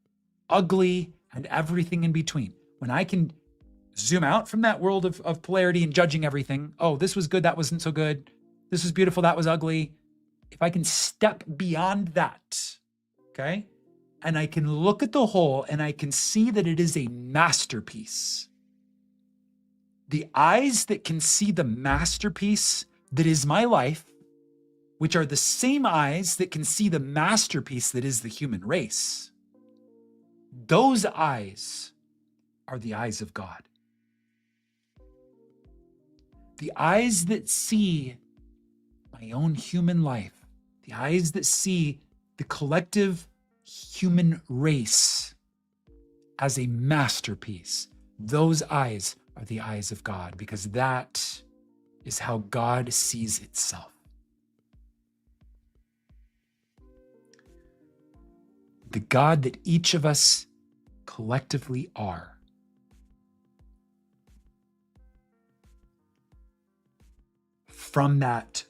ugly, and everything in between. When I can zoom out from that world of polarity and judging everything, oh, this was good, that wasn't so good, this was beautiful, that was ugly. If I can step beyond that, okay, and I can look at the whole and I can see that it is a masterpiece. The eyes that can see the masterpiece that is my life, which are the same eyes that can see the masterpiece that is the human race, those eyes are the eyes of God. The eyes that see my own human life, the eyes that see the collective human race as a masterpiece, those eyes are the eyes of God, because that is how God sees itself. The God that each of us collectively are. From that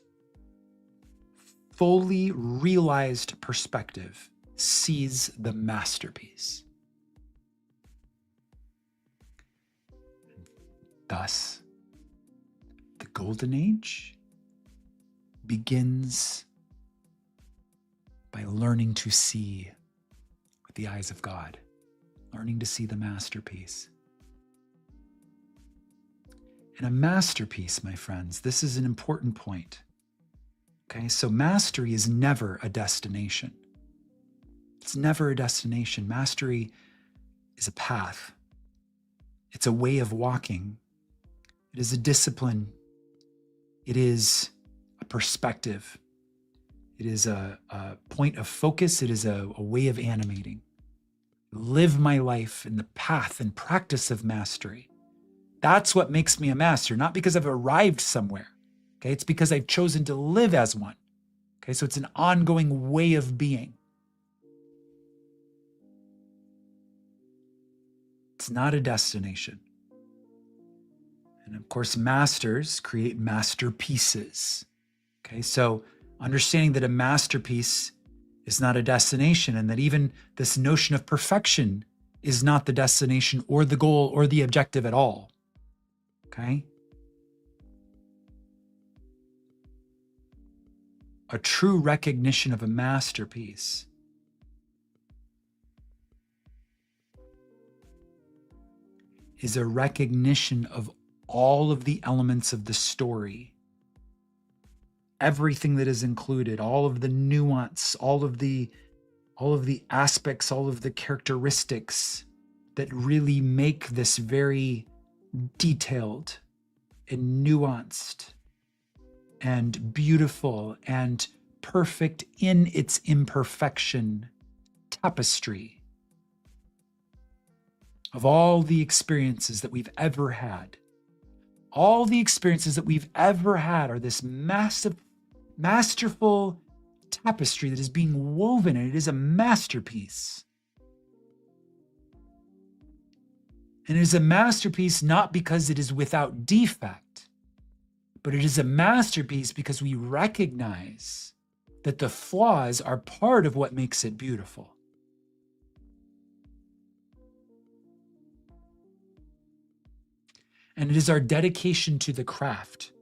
fully realized perspective, sees the masterpiece. Thus, the golden age begins by learning to see with the eyes of God, learning to see the masterpiece. And a masterpiece, my friends, this is an important point. Okay, so mastery is never a destination. It's never a destination. Mastery is a path. It's a way of walking. It is a discipline. It is a perspective. It is a point of focus. It is a way of animating. Live my life in the path and practice of mastery. That's what makes me a master, not because I've arrived somewhere. Okay, it's because I've chosen to live as one. Okay, so it's an ongoing way of being. It's not a destination. And of course, masters create masterpieces. Okay, so understanding that a masterpiece is not a destination, and that even this notion of perfection is not the destination or the goal or the objective at all. Okay? A true recognition of a masterpiece is a recognition of all of the elements of the story, everything that is included, all of the nuance, all of the aspects, all of the characteristics that really make this very detailed and nuanced and beautiful and perfect in its imperfection tapestry of all the experiences that we've ever had. All the experiences that we've ever had are this massive, masterful tapestry that is being woven, and it is a masterpiece. And it is a masterpiece not because it is without defect, but it is a masterpiece because we recognize that the flaws are part of what makes it beautiful. And it is our dedication to the craft.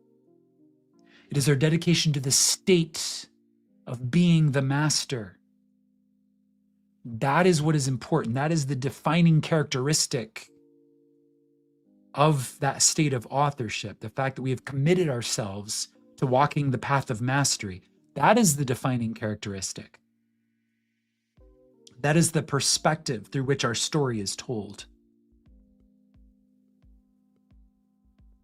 It is our dedication to the state of being the master. That is what is important. That is the defining characteristic of that state of authorship. The fact that we have committed ourselves to walking the path of mastery. That is the defining characteristic. That is the perspective through which our story is told.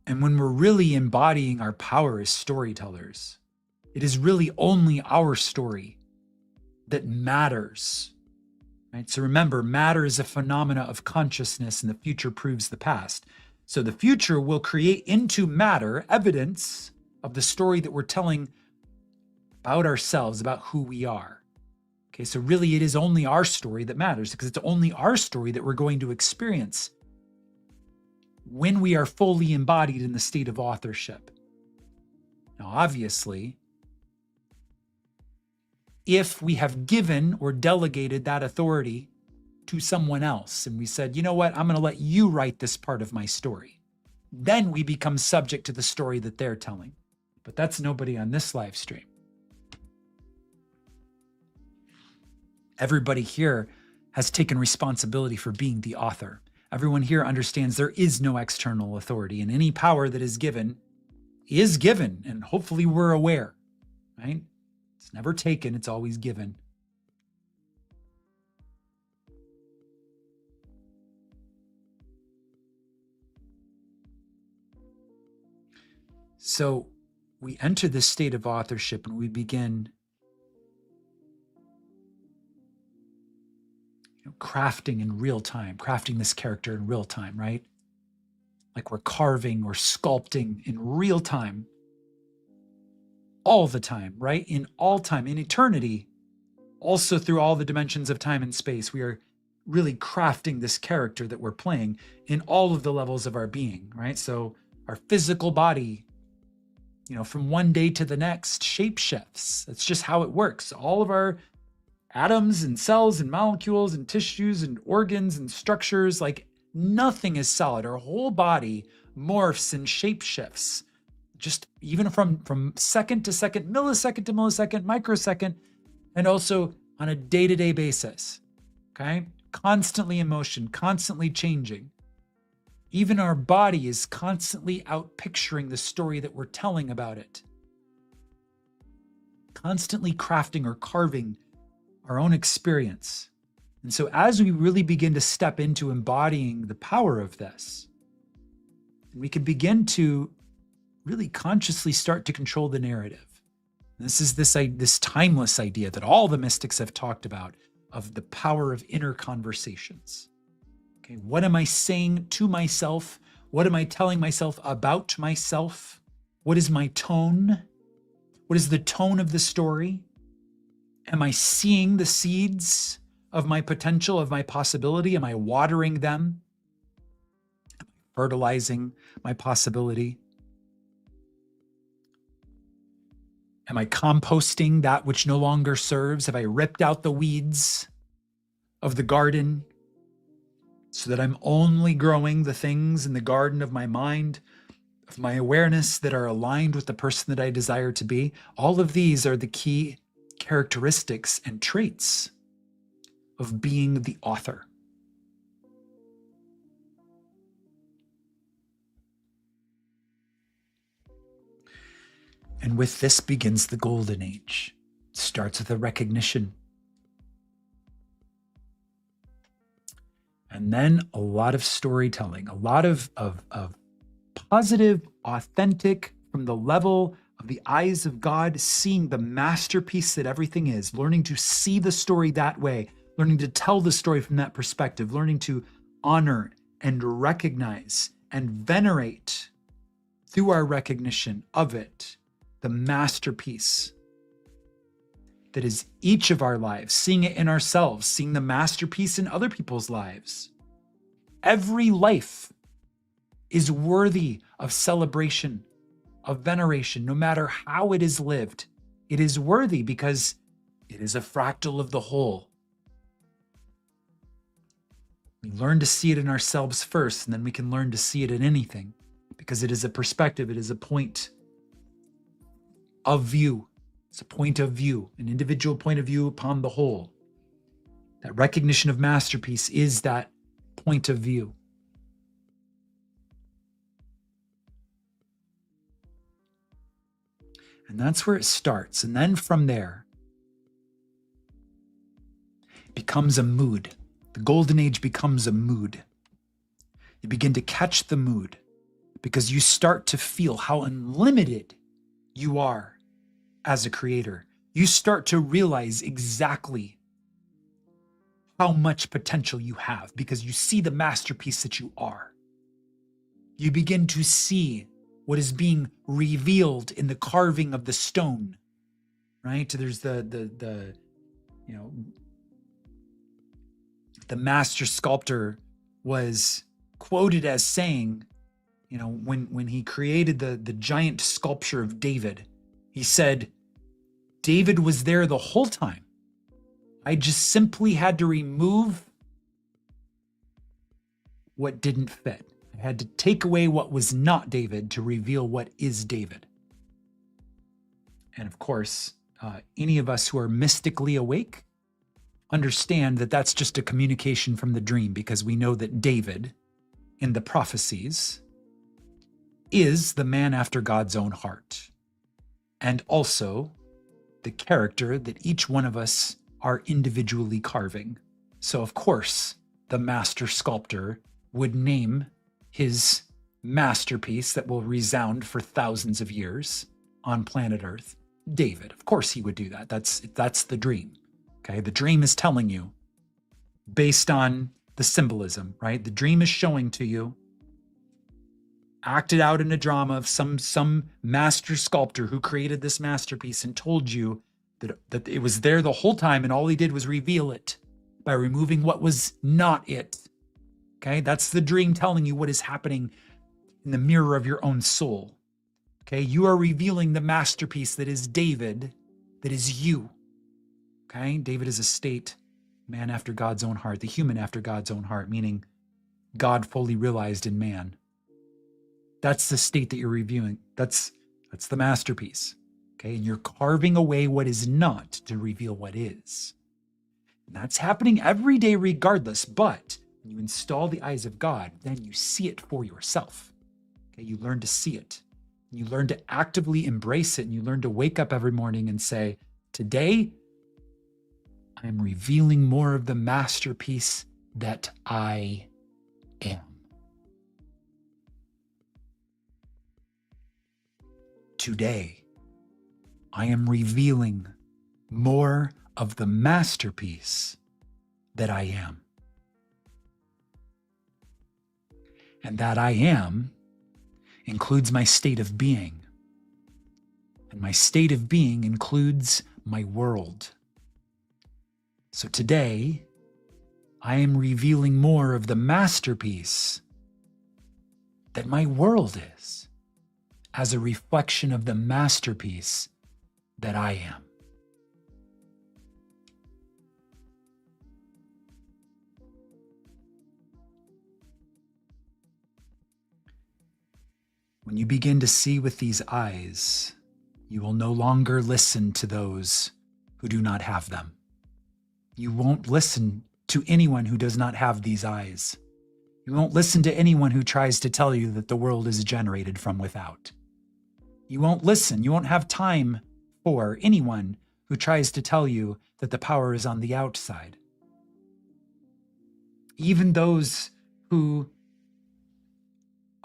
And when we're really embodying our power as storytellers, it is really only our story that matters. Right? So remember, matter is a phenomena of consciousness, and the future proves the past. So the future will create into matter evidence of the story that we're telling about ourselves, about who we are. Okay, so really it is only our story that matters, because it's only our story that we're going to experience when we are fully embodied in the state of authorship. Now, obviously, if we have given or delegated that authority to someone else, and we said, you know what, I'm going to let you write this part of my story, then we become subject to the story that they're telling. But that's nobody on this live stream. Everybody here has taken responsibility for being the author. Everyone here understands there is no external authority, and any power that is given, and hopefully we're aware, right? It's never taken, it's always given. So we enter this state of authorship and we begin crafting in real time, crafting this character in real time, right? Like we're carving or sculpting in real time, all the time, right? In all time, in eternity, also through all the dimensions of time and space, we are really crafting this character that we're playing in all of the levels of our being, right? So our physical body, from one day to the next, shape shifts. That's just how it works. All of our atoms and cells and molecules and tissues and organs and structures, like nothing is solid. Our whole body morphs and shape shifts, just even from second to second, millisecond to millisecond, microsecond, and also on a day-to-day basis, okay? Constantly in motion, constantly changing. Even our body is constantly out picturing the story that we're telling about it. Constantly crafting or carving our own experience. And so as we really begin to step into embodying the power of this, we can begin to really consciously start to control the narrative. This is this timeless idea that all the mystics have talked about of the power of inner conversations. Okay, what am I saying to myself? What am I telling myself about myself? What is my tone? What is the tone of the story? Am I seeing the seeds of my potential, of my possibility? Am I watering them? Am I fertilizing my possibility? Am I composting that which no longer serves? Have I ripped out the weeds of the garden so that I'm only growing the things in the garden of my mind, of my awareness that are aligned with the person that I desire to be? All of these are the key characteristics and traits of being the author. And with this begins the golden age. It starts with a recognition. And then a lot of storytelling, a lot of positive, authentic, from the level of the eyes of God, seeing the masterpiece that everything is, learning to see the story that way, learning to tell the story from that perspective, learning to honor and recognize and venerate through our recognition of it, the masterpiece that is each of our lives, seeing it in ourselves, seeing the masterpiece in other people's lives. Every life is worthy of celebration, of veneration, no matter how it is lived. It is worthy because it is a fractal of the whole. We learn to see it in ourselves first, and then we can learn to see it in anything, because it is a perspective, it is a point of view. It's a point of view, an individual point of view upon the whole. That recognition of masterpiece is that point of view. And that's where it starts. And then from there, it becomes a mood. The golden age becomes a mood. You begin to catch the mood because you start to feel how unlimited you are as a creator. You start to realize exactly how much potential you have because you see the masterpiece that you are. You begin to see what is being revealed in the carving of the stone, right? There's the master sculptor was quoted as saying, when he created the giant sculpture of David, he said, David was there the whole time. I just simply had to remove what didn't fit. I had to take away what was not David to reveal what is David. And of course, any of us who are mystically awake understand that that's just a communication from the dream, because we know that David in the prophecies is the man after God's own heart, and also the character that each one of us are individually carving. So of course, the master sculptor would name his masterpiece that will resound for thousands of years on planet Earth, David. Of course he would do that. That's the dream. Okay, the dream is telling you based on the symbolism, right? The dream is showing to you, acted out in a drama of some master sculptor who created this masterpiece and told you that it was there the whole time, and all he did was reveal it by removing what was not it. Okay, that's the dream telling you what is happening in the mirror of your own soul. Okay, you are revealing the masterpiece that is David, that is you. Okay, David is a state, man after God's own heart, the human after God's own heart, meaning God fully realized in man. That's the state that you're reviewing. That's the masterpiece. Okay, and you're carving away what is not to reveal what is. And that's happening every day regardless, but when you install the eyes of God, then you see it for yourself. Okay, you learn to see it. You learn to actively embrace it, and you learn to wake up every morning and say, today, I'm revealing more of the masterpiece that I am. Today, I am revealing more of the masterpiece that I am. And that I am includes my state of being. And my state of being includes my world. So today, I am revealing more of the masterpiece that my world is, as a reflection of the masterpiece that I am. When you begin to see with these eyes, you will no longer listen to those who do not have them. You won't listen to anyone who does not have these eyes. You won't listen to anyone who tries to tell you that the world is generated from without. You won't listen. You won't have time for anyone who tries to tell you that the power is on the outside. Even those who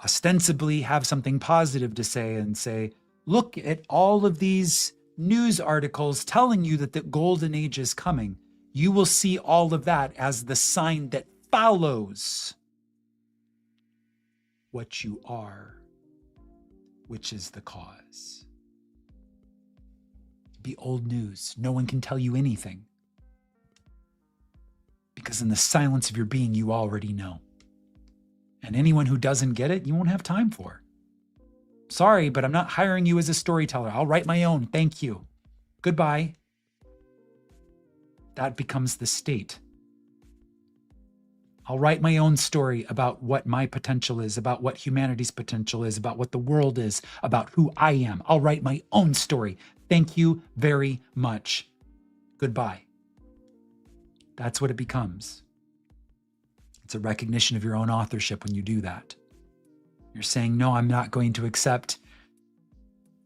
ostensibly have something positive to say and say, look at all of these news articles telling you that the golden age is coming. You will see all of that as the sign that follows what you are, which is the cause. Be old news. No one can tell you anything. Because in the silence of your being, you already know. And anyone who doesn't get it, you won't have time for. Sorry, but I'm not hiring you as a storyteller. I'll write my own. Thank you. Goodbye. That becomes the state. I'll write my own story about what my potential is, about what humanity's potential is, about what the world is, about who I am. I'll write my own story. Thank you very much. Goodbye. That's what it becomes. It's a recognition of your own authorship when you do that. You're saying, no, I'm not going to accept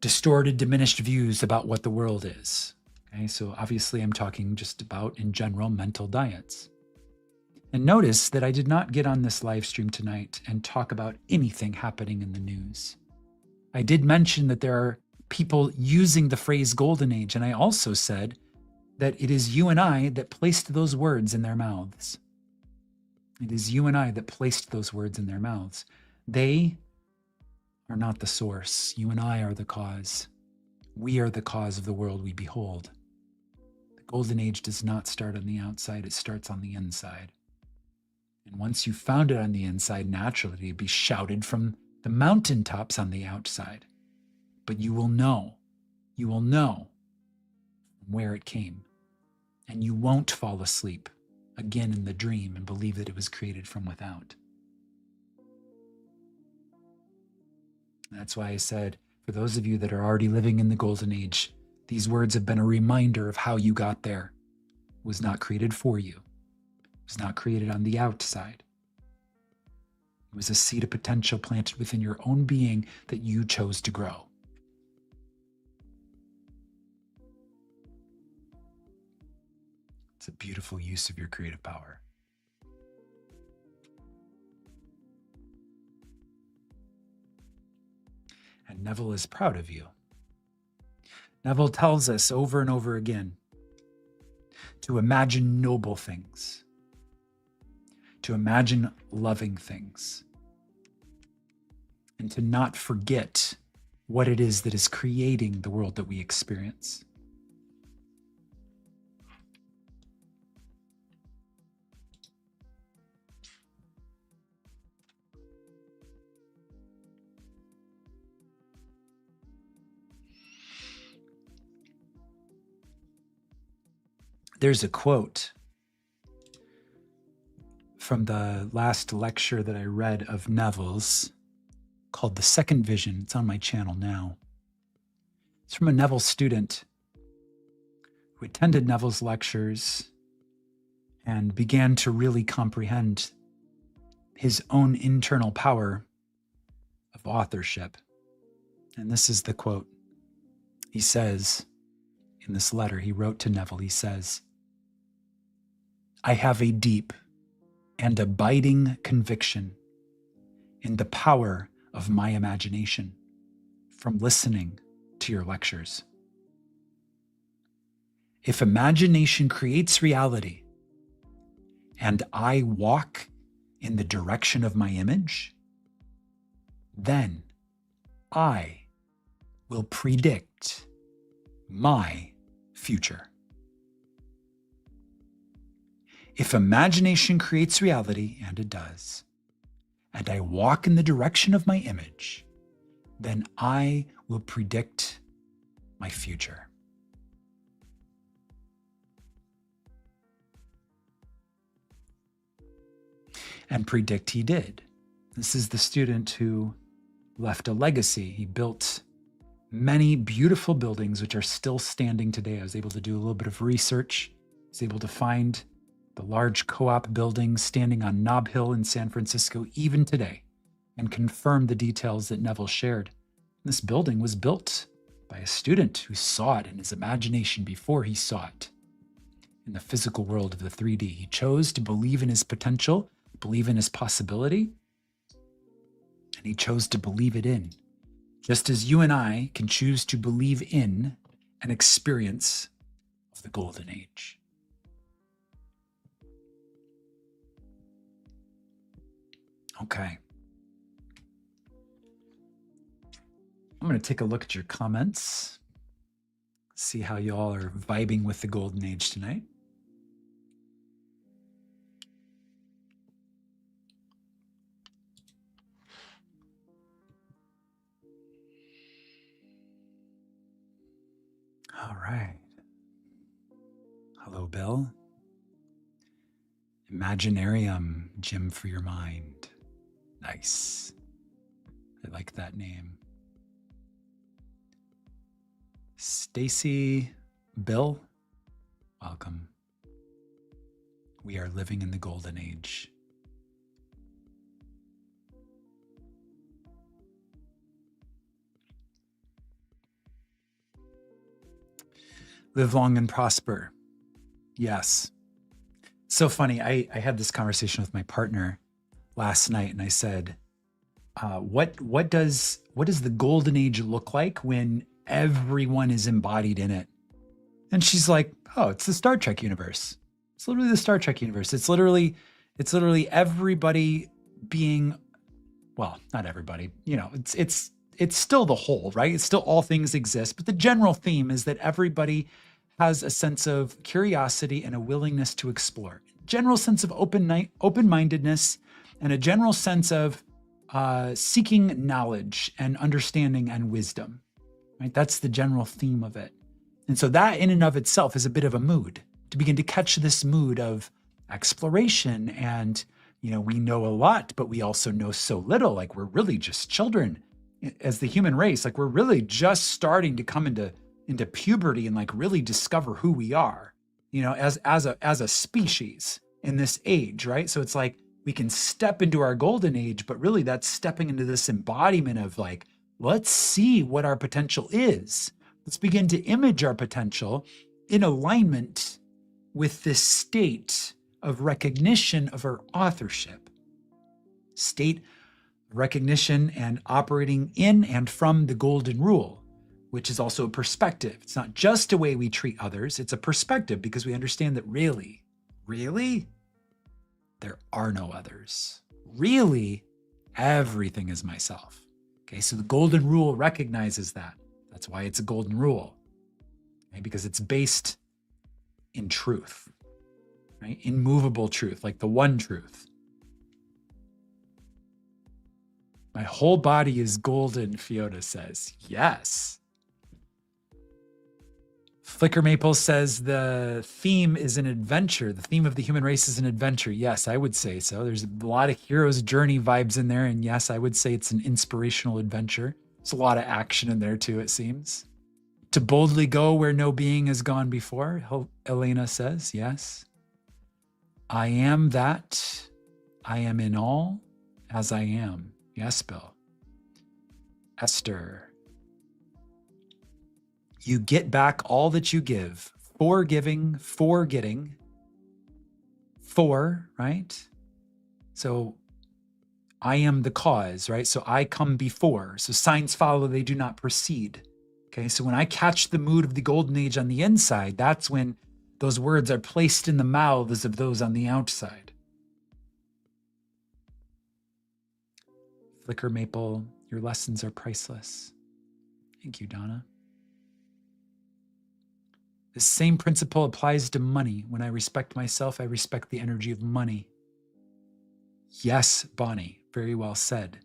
distorted, diminished views about what the world is. Okay, so obviously I'm talking just about, in general, mental diets. And notice that I did not get on this live stream tonight and talk about anything happening in the news. I did mention that there are people using the phrase golden age, and I also said that it is you and I that placed those words in their mouths. It is you and I that placed those words in their mouths. They are not the source. You and I are the cause. We are the cause of the world we behold. The golden age does not start on the outside, it starts on the inside. And once you found it on the inside, naturally it'd be shouted from the mountaintops on the outside. But you will know from where it came. And you won't fall asleep again in the dream and believe that it was created from without. That's why I said, for those of you that are already living in the golden age, these words have been a reminder of how you got there. It was not created for you. It was not created on the outside. It was a seed of potential planted within your own being that you chose to grow. It's a beautiful use of your creative power. And Neville is proud of you. Neville tells us over and over again to imagine noble things, to imagine loving things, and to not forget what it is that is creating the world that we experience. There's a quote from the last lecture that I read of Neville's called The Second Vision. It's on my channel now. It's from a Neville student who attended Neville's lectures and began to really comprehend his own internal power of authorship. And this is the quote. He says, in this letter he wrote to Neville, he says, I have a deep and abiding conviction in the power of my imagination from listening to your lectures. If imagination creates reality and I walk in the direction of my image, then I will predict my future. If imagination creates reality, and it does, and I walk in the direction of my image, then I will predict my future. And predict he did. This is the student who left a legacy. He built many beautiful buildings which are still standing today. I was able to do a little bit of research. I was able to find the large co-op building standing on Nob Hill in San Francisco even today, and confirm the details that Neville shared. This building was built by a student who saw it in his imagination before he saw it in the physical world of the 3D. He chose to believe in his potential, believe in his possibility, and he chose to believe it in. Just as you and I can choose to believe in an experience of the golden age. Okay. I'm going to take a look at your comments, see how y'all are vibing with the golden age tonight. All right. Hello, Bill. Imaginarium, gym for your mind. Nice. I like that name. Stacy, Bill, welcome. We are living in the golden age. Live long and prosper. Yes. So funny. I had this conversation with my partner last night, and I said, what does the golden age look like when everyone is embodied in it? And she's like, oh, it's the Star Trek universe. It's literally the Star Trek universe. It's literally everybody being, well, not everybody, it's still the whole, right? It's still all things exist, but the general theme is that everybody has a sense of curiosity and a willingness to explore. General sense of open-mindedness and a general sense of seeking knowledge and understanding and wisdom, right? That's the general theme of it. And so that in and of itself is a bit of a mood, to begin to catch this mood of exploration. And, we know a lot, but we also know so little. Like, we're really just children as the human race. Like, we're really just starting to come into puberty and like really discover who we are, as a species in this age, right? So it's like we can step into our golden age, but really that's stepping into this embodiment of like, let's see what our potential is. Let's begin to image our potential in alignment with this state of recognition of our authorship. State recognition and operating in and from the golden rule, which is also a perspective. It's not just a way we treat others, it's a perspective, because we understand that really, there are no others. Really, everything is myself. Okay, so the golden rule recognizes that. That's why it's a golden rule, okay? Because it's based in truth, right? Immovable truth, like the one truth. My whole body is golden, Fiona says. Yes. Flicker Maple says the theme is an adventure. The theme of the human race is an adventure. Yes, I would say so. There's a lot of hero's journey vibes in there. And yes, I would say it's an inspirational adventure. There's a lot of action in there too, it seems. To boldly go where no being has gone before, Elena says, yes. I am that. I am in all as I am. Yes, Bill. Esther. You get back all that you give. For giving, for getting. For, right? So I am the cause, right? So I come before. So signs follow, they do not precede. Okay, so when I catch the mood of the golden age on the inside, that's when those words are placed in the mouths of those on the outside. Flicker Maple, your lessons are priceless. Thank you, Donna. The same principle applies to money. When I respect myself, I respect the energy of money. Yes, Bonnie, very well said.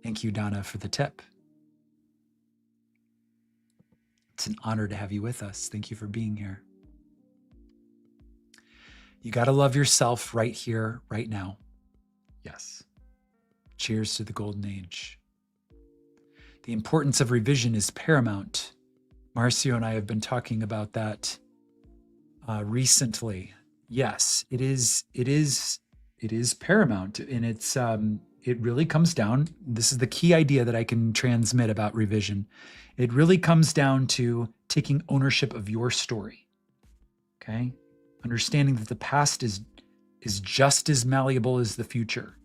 Thank you, Donna, for the tip. It's an honor to have you with us. Thank you for being here. You got to love yourself right here, right now. Yes. Cheers to the golden age. The importance of revision is paramount. Marcio and I have been talking about that recently. Yes, it is paramount, and it really comes down. This is the key idea that I can transmit about revision. It really comes down to taking ownership of your story. Okay, understanding that the past is just as malleable as the future.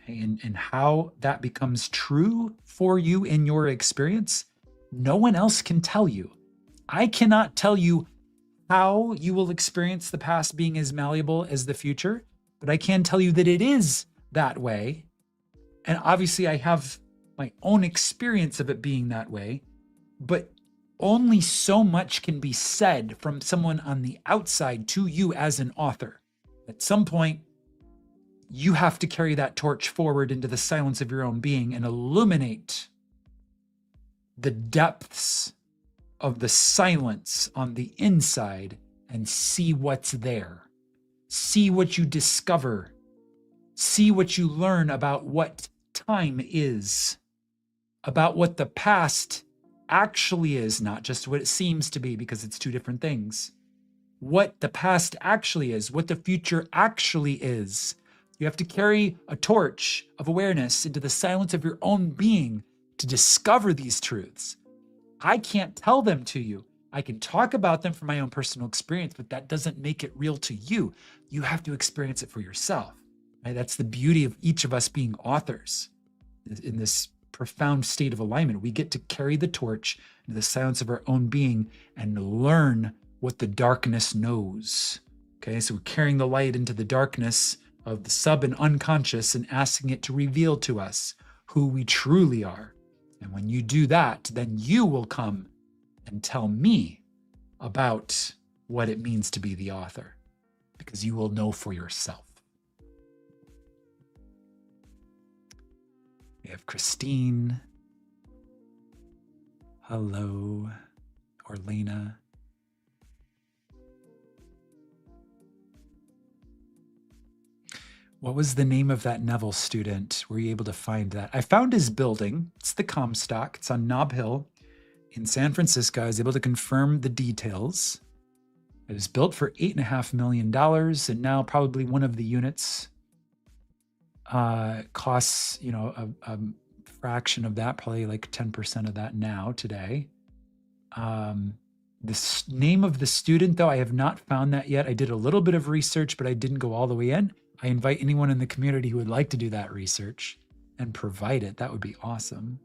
Okay, and how that becomes true for you in your experience, no one else can tell you. I cannot tell you how you will experience the past being as malleable as the future, but I can tell you that it is that way. And obviously I have my own experience of it being that way, but only so much can be said from someone on the outside to you as an author. At some point, you have to carry that torch forward into the silence of your own being and illuminate the depths of the silence on the inside and see what's there. See what you discover. See what you learn about what time is, about what the past actually is, not just what it seems to be, because it's two different things. What the past actually is, what the future actually is. You have to carry a torch of awareness into the silence of your own being to discover these truths. I can't tell them to you. I can talk about them from my own personal experience, but that doesn't make it real to you. You have to experience it for yourself. Right? That's the beauty of each of us being authors in this profound state of alignment. We get to carry the torch into the silence of our own being and learn what the darkness knows. Okay, so we're carrying the light into the darkness of the sub and unconscious and asking it to reveal to us who we truly are. And when you do that, then you will come and tell me about what it means to be the author, because you will know for yourself. We have Christine. Hello. Orlena. What was the name of that Neville student? Were you able to find that? I found his building. It's the Comstock. It's on Nob Hill in San Francisco. I was able to confirm the details. It was built for $8.5 million, and now probably one of the units costs, a fraction of that, probably like 10% of that now today. The name of the student, though, I have not found that yet. I did a little bit of research, but I didn't go all the way in. I invite anyone in the community who would like to do that research and provide it. That would be awesome.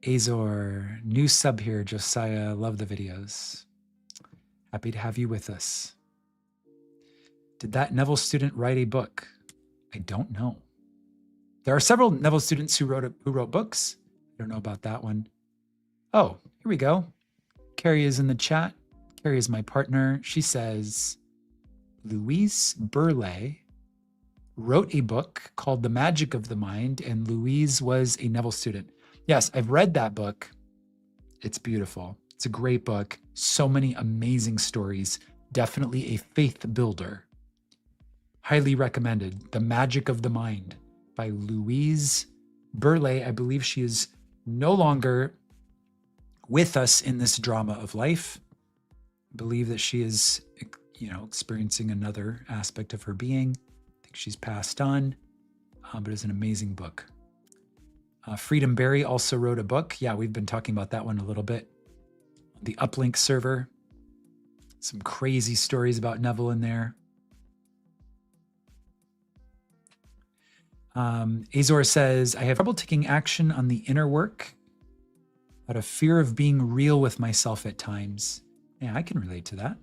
Azor, new sub here, Josiah. Love the videos. Happy to have you with us. Did that Neville student write a book? I don't know. There are several Neville students who wrote books. I don't know about that one. Oh, here we go. Carrie is in the chat. Carrie is my partner. She says, Louise Burleigh wrote a book called The Magic of the Mind, and Louise was a Neville student. Yes, I've read that book. It's beautiful. It's a great book. So many amazing stories. Definitely a faith builder. Highly recommended. The Magic of the Mind by Louise Burleigh. I believe she is no longer with us in this drama of life. I believe that she is, experiencing another aspect of her being. I think she's passed on, but it's an amazing book. Freedom Berry also wrote a book. Yeah, we've been talking about that one a little bit. The Uplink server. Some crazy stories about Neville in there. Azor says, I have trouble taking action on the inner work out of fear of being real with myself at times. Yeah, I can relate to that.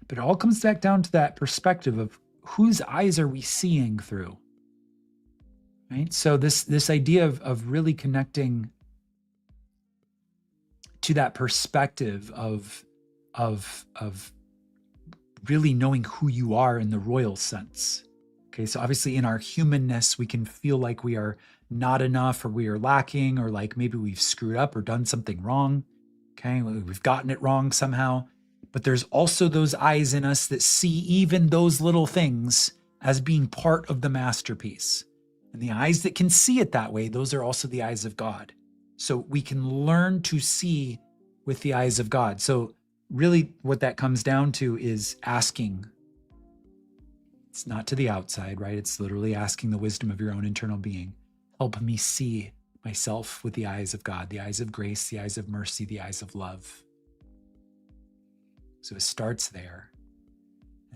But it all comes back down to that perspective of whose eyes are we seeing through, right? So this idea of really connecting to that perspective of really knowing who you are in the royal sense. Okay, so obviously in our humanness, we can feel like we are not enough, or we are lacking, or like maybe we've screwed up or done something wrong. Okay, we've gotten it wrong somehow. But there's also those eyes in us that see even those little things as being part of the masterpiece. And the eyes that can see it that way, those are also the eyes of God. So we can learn to see with the eyes of God. So really what that comes down to is asking. It's not to the outside, right? It's literally asking the wisdom of your own internal being. Help me see myself with the eyes of God, the eyes of grace, the eyes of mercy, the eyes of love. So it starts there.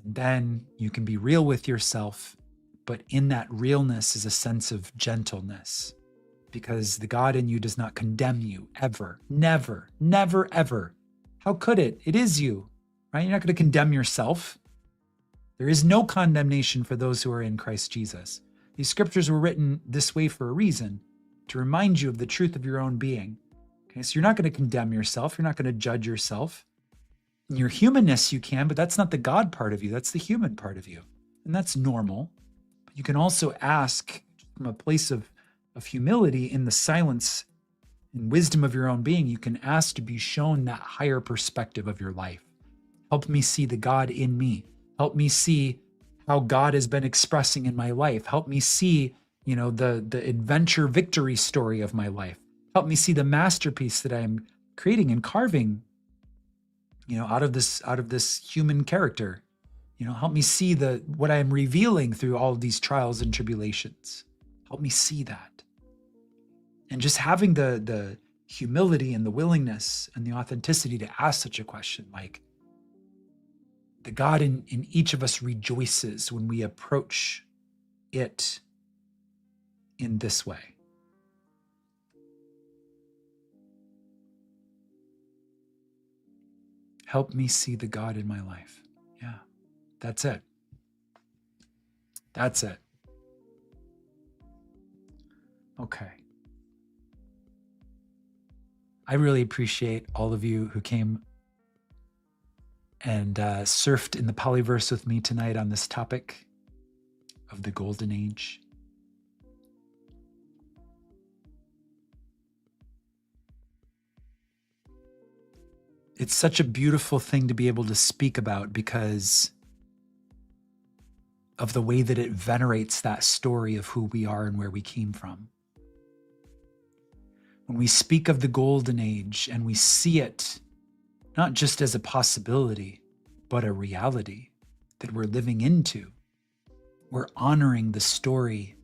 And then you can be real with yourself, but in that realness is a sense of gentleness, because the God in you does not condemn you ever, never, never, ever. How could it? It is you, right? You're not going to condemn yourself. There is no condemnation for those who are in Christ Jesus. These scriptures were written this way for a reason, to remind you of the truth of your own being. Okay, so you're not going to condemn yourself. You're not going to judge yourself. In your humanness you can, but that's not the God part of you. That's the human part of you. And that's normal. But you can also ask from a place of humility in the silence and wisdom of your own being. You can ask to be shown that higher perspective of your life. Help me see the God in me. Help me see how God has been expressing in my life. Help me see, the adventure victory story of my life. Help me see the masterpiece that I'm creating and carving, out of this human character. Help me see what I'm revealing through all of these trials and tribulations. Help me see that. And just having the humility and the willingness and the authenticity to ask such a question, like, the God in each of us rejoices when we approach it in this way. Help me see the God in my life. Yeah, that's it. That's it. Okay. I really appreciate all of you who came and surfed in the Polyverse with me tonight on this topic of the Golden Age. It's such a beautiful thing to be able to speak about because of the way that it venerates that story of who we are and where we came from. When we speak of the Golden Age and we see it not just as a possibility, but a reality that we're living into, we're honoring the story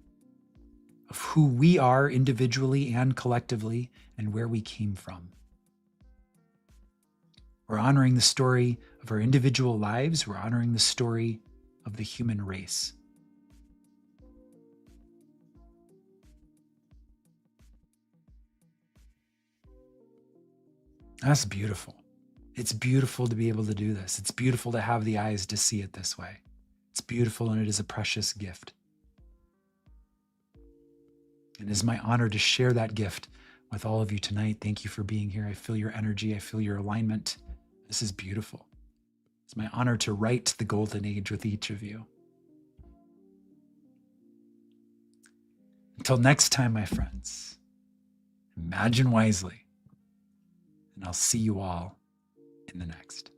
of who we are individually and collectively and where we came from. We're honoring the story of our individual lives. We're honoring the story of the human race. That's beautiful. It's beautiful to be able to do this. It's beautiful to have the eyes to see it this way. It's beautiful, and it is a precious gift. And it is my honor to share that gift with all of you tonight. Thank you for being here. I feel your energy. I feel your alignment. This is beautiful. It's my honor to write the Golden Age with each of you. Until next time, my friends, imagine wisely, and I'll see you all in the next.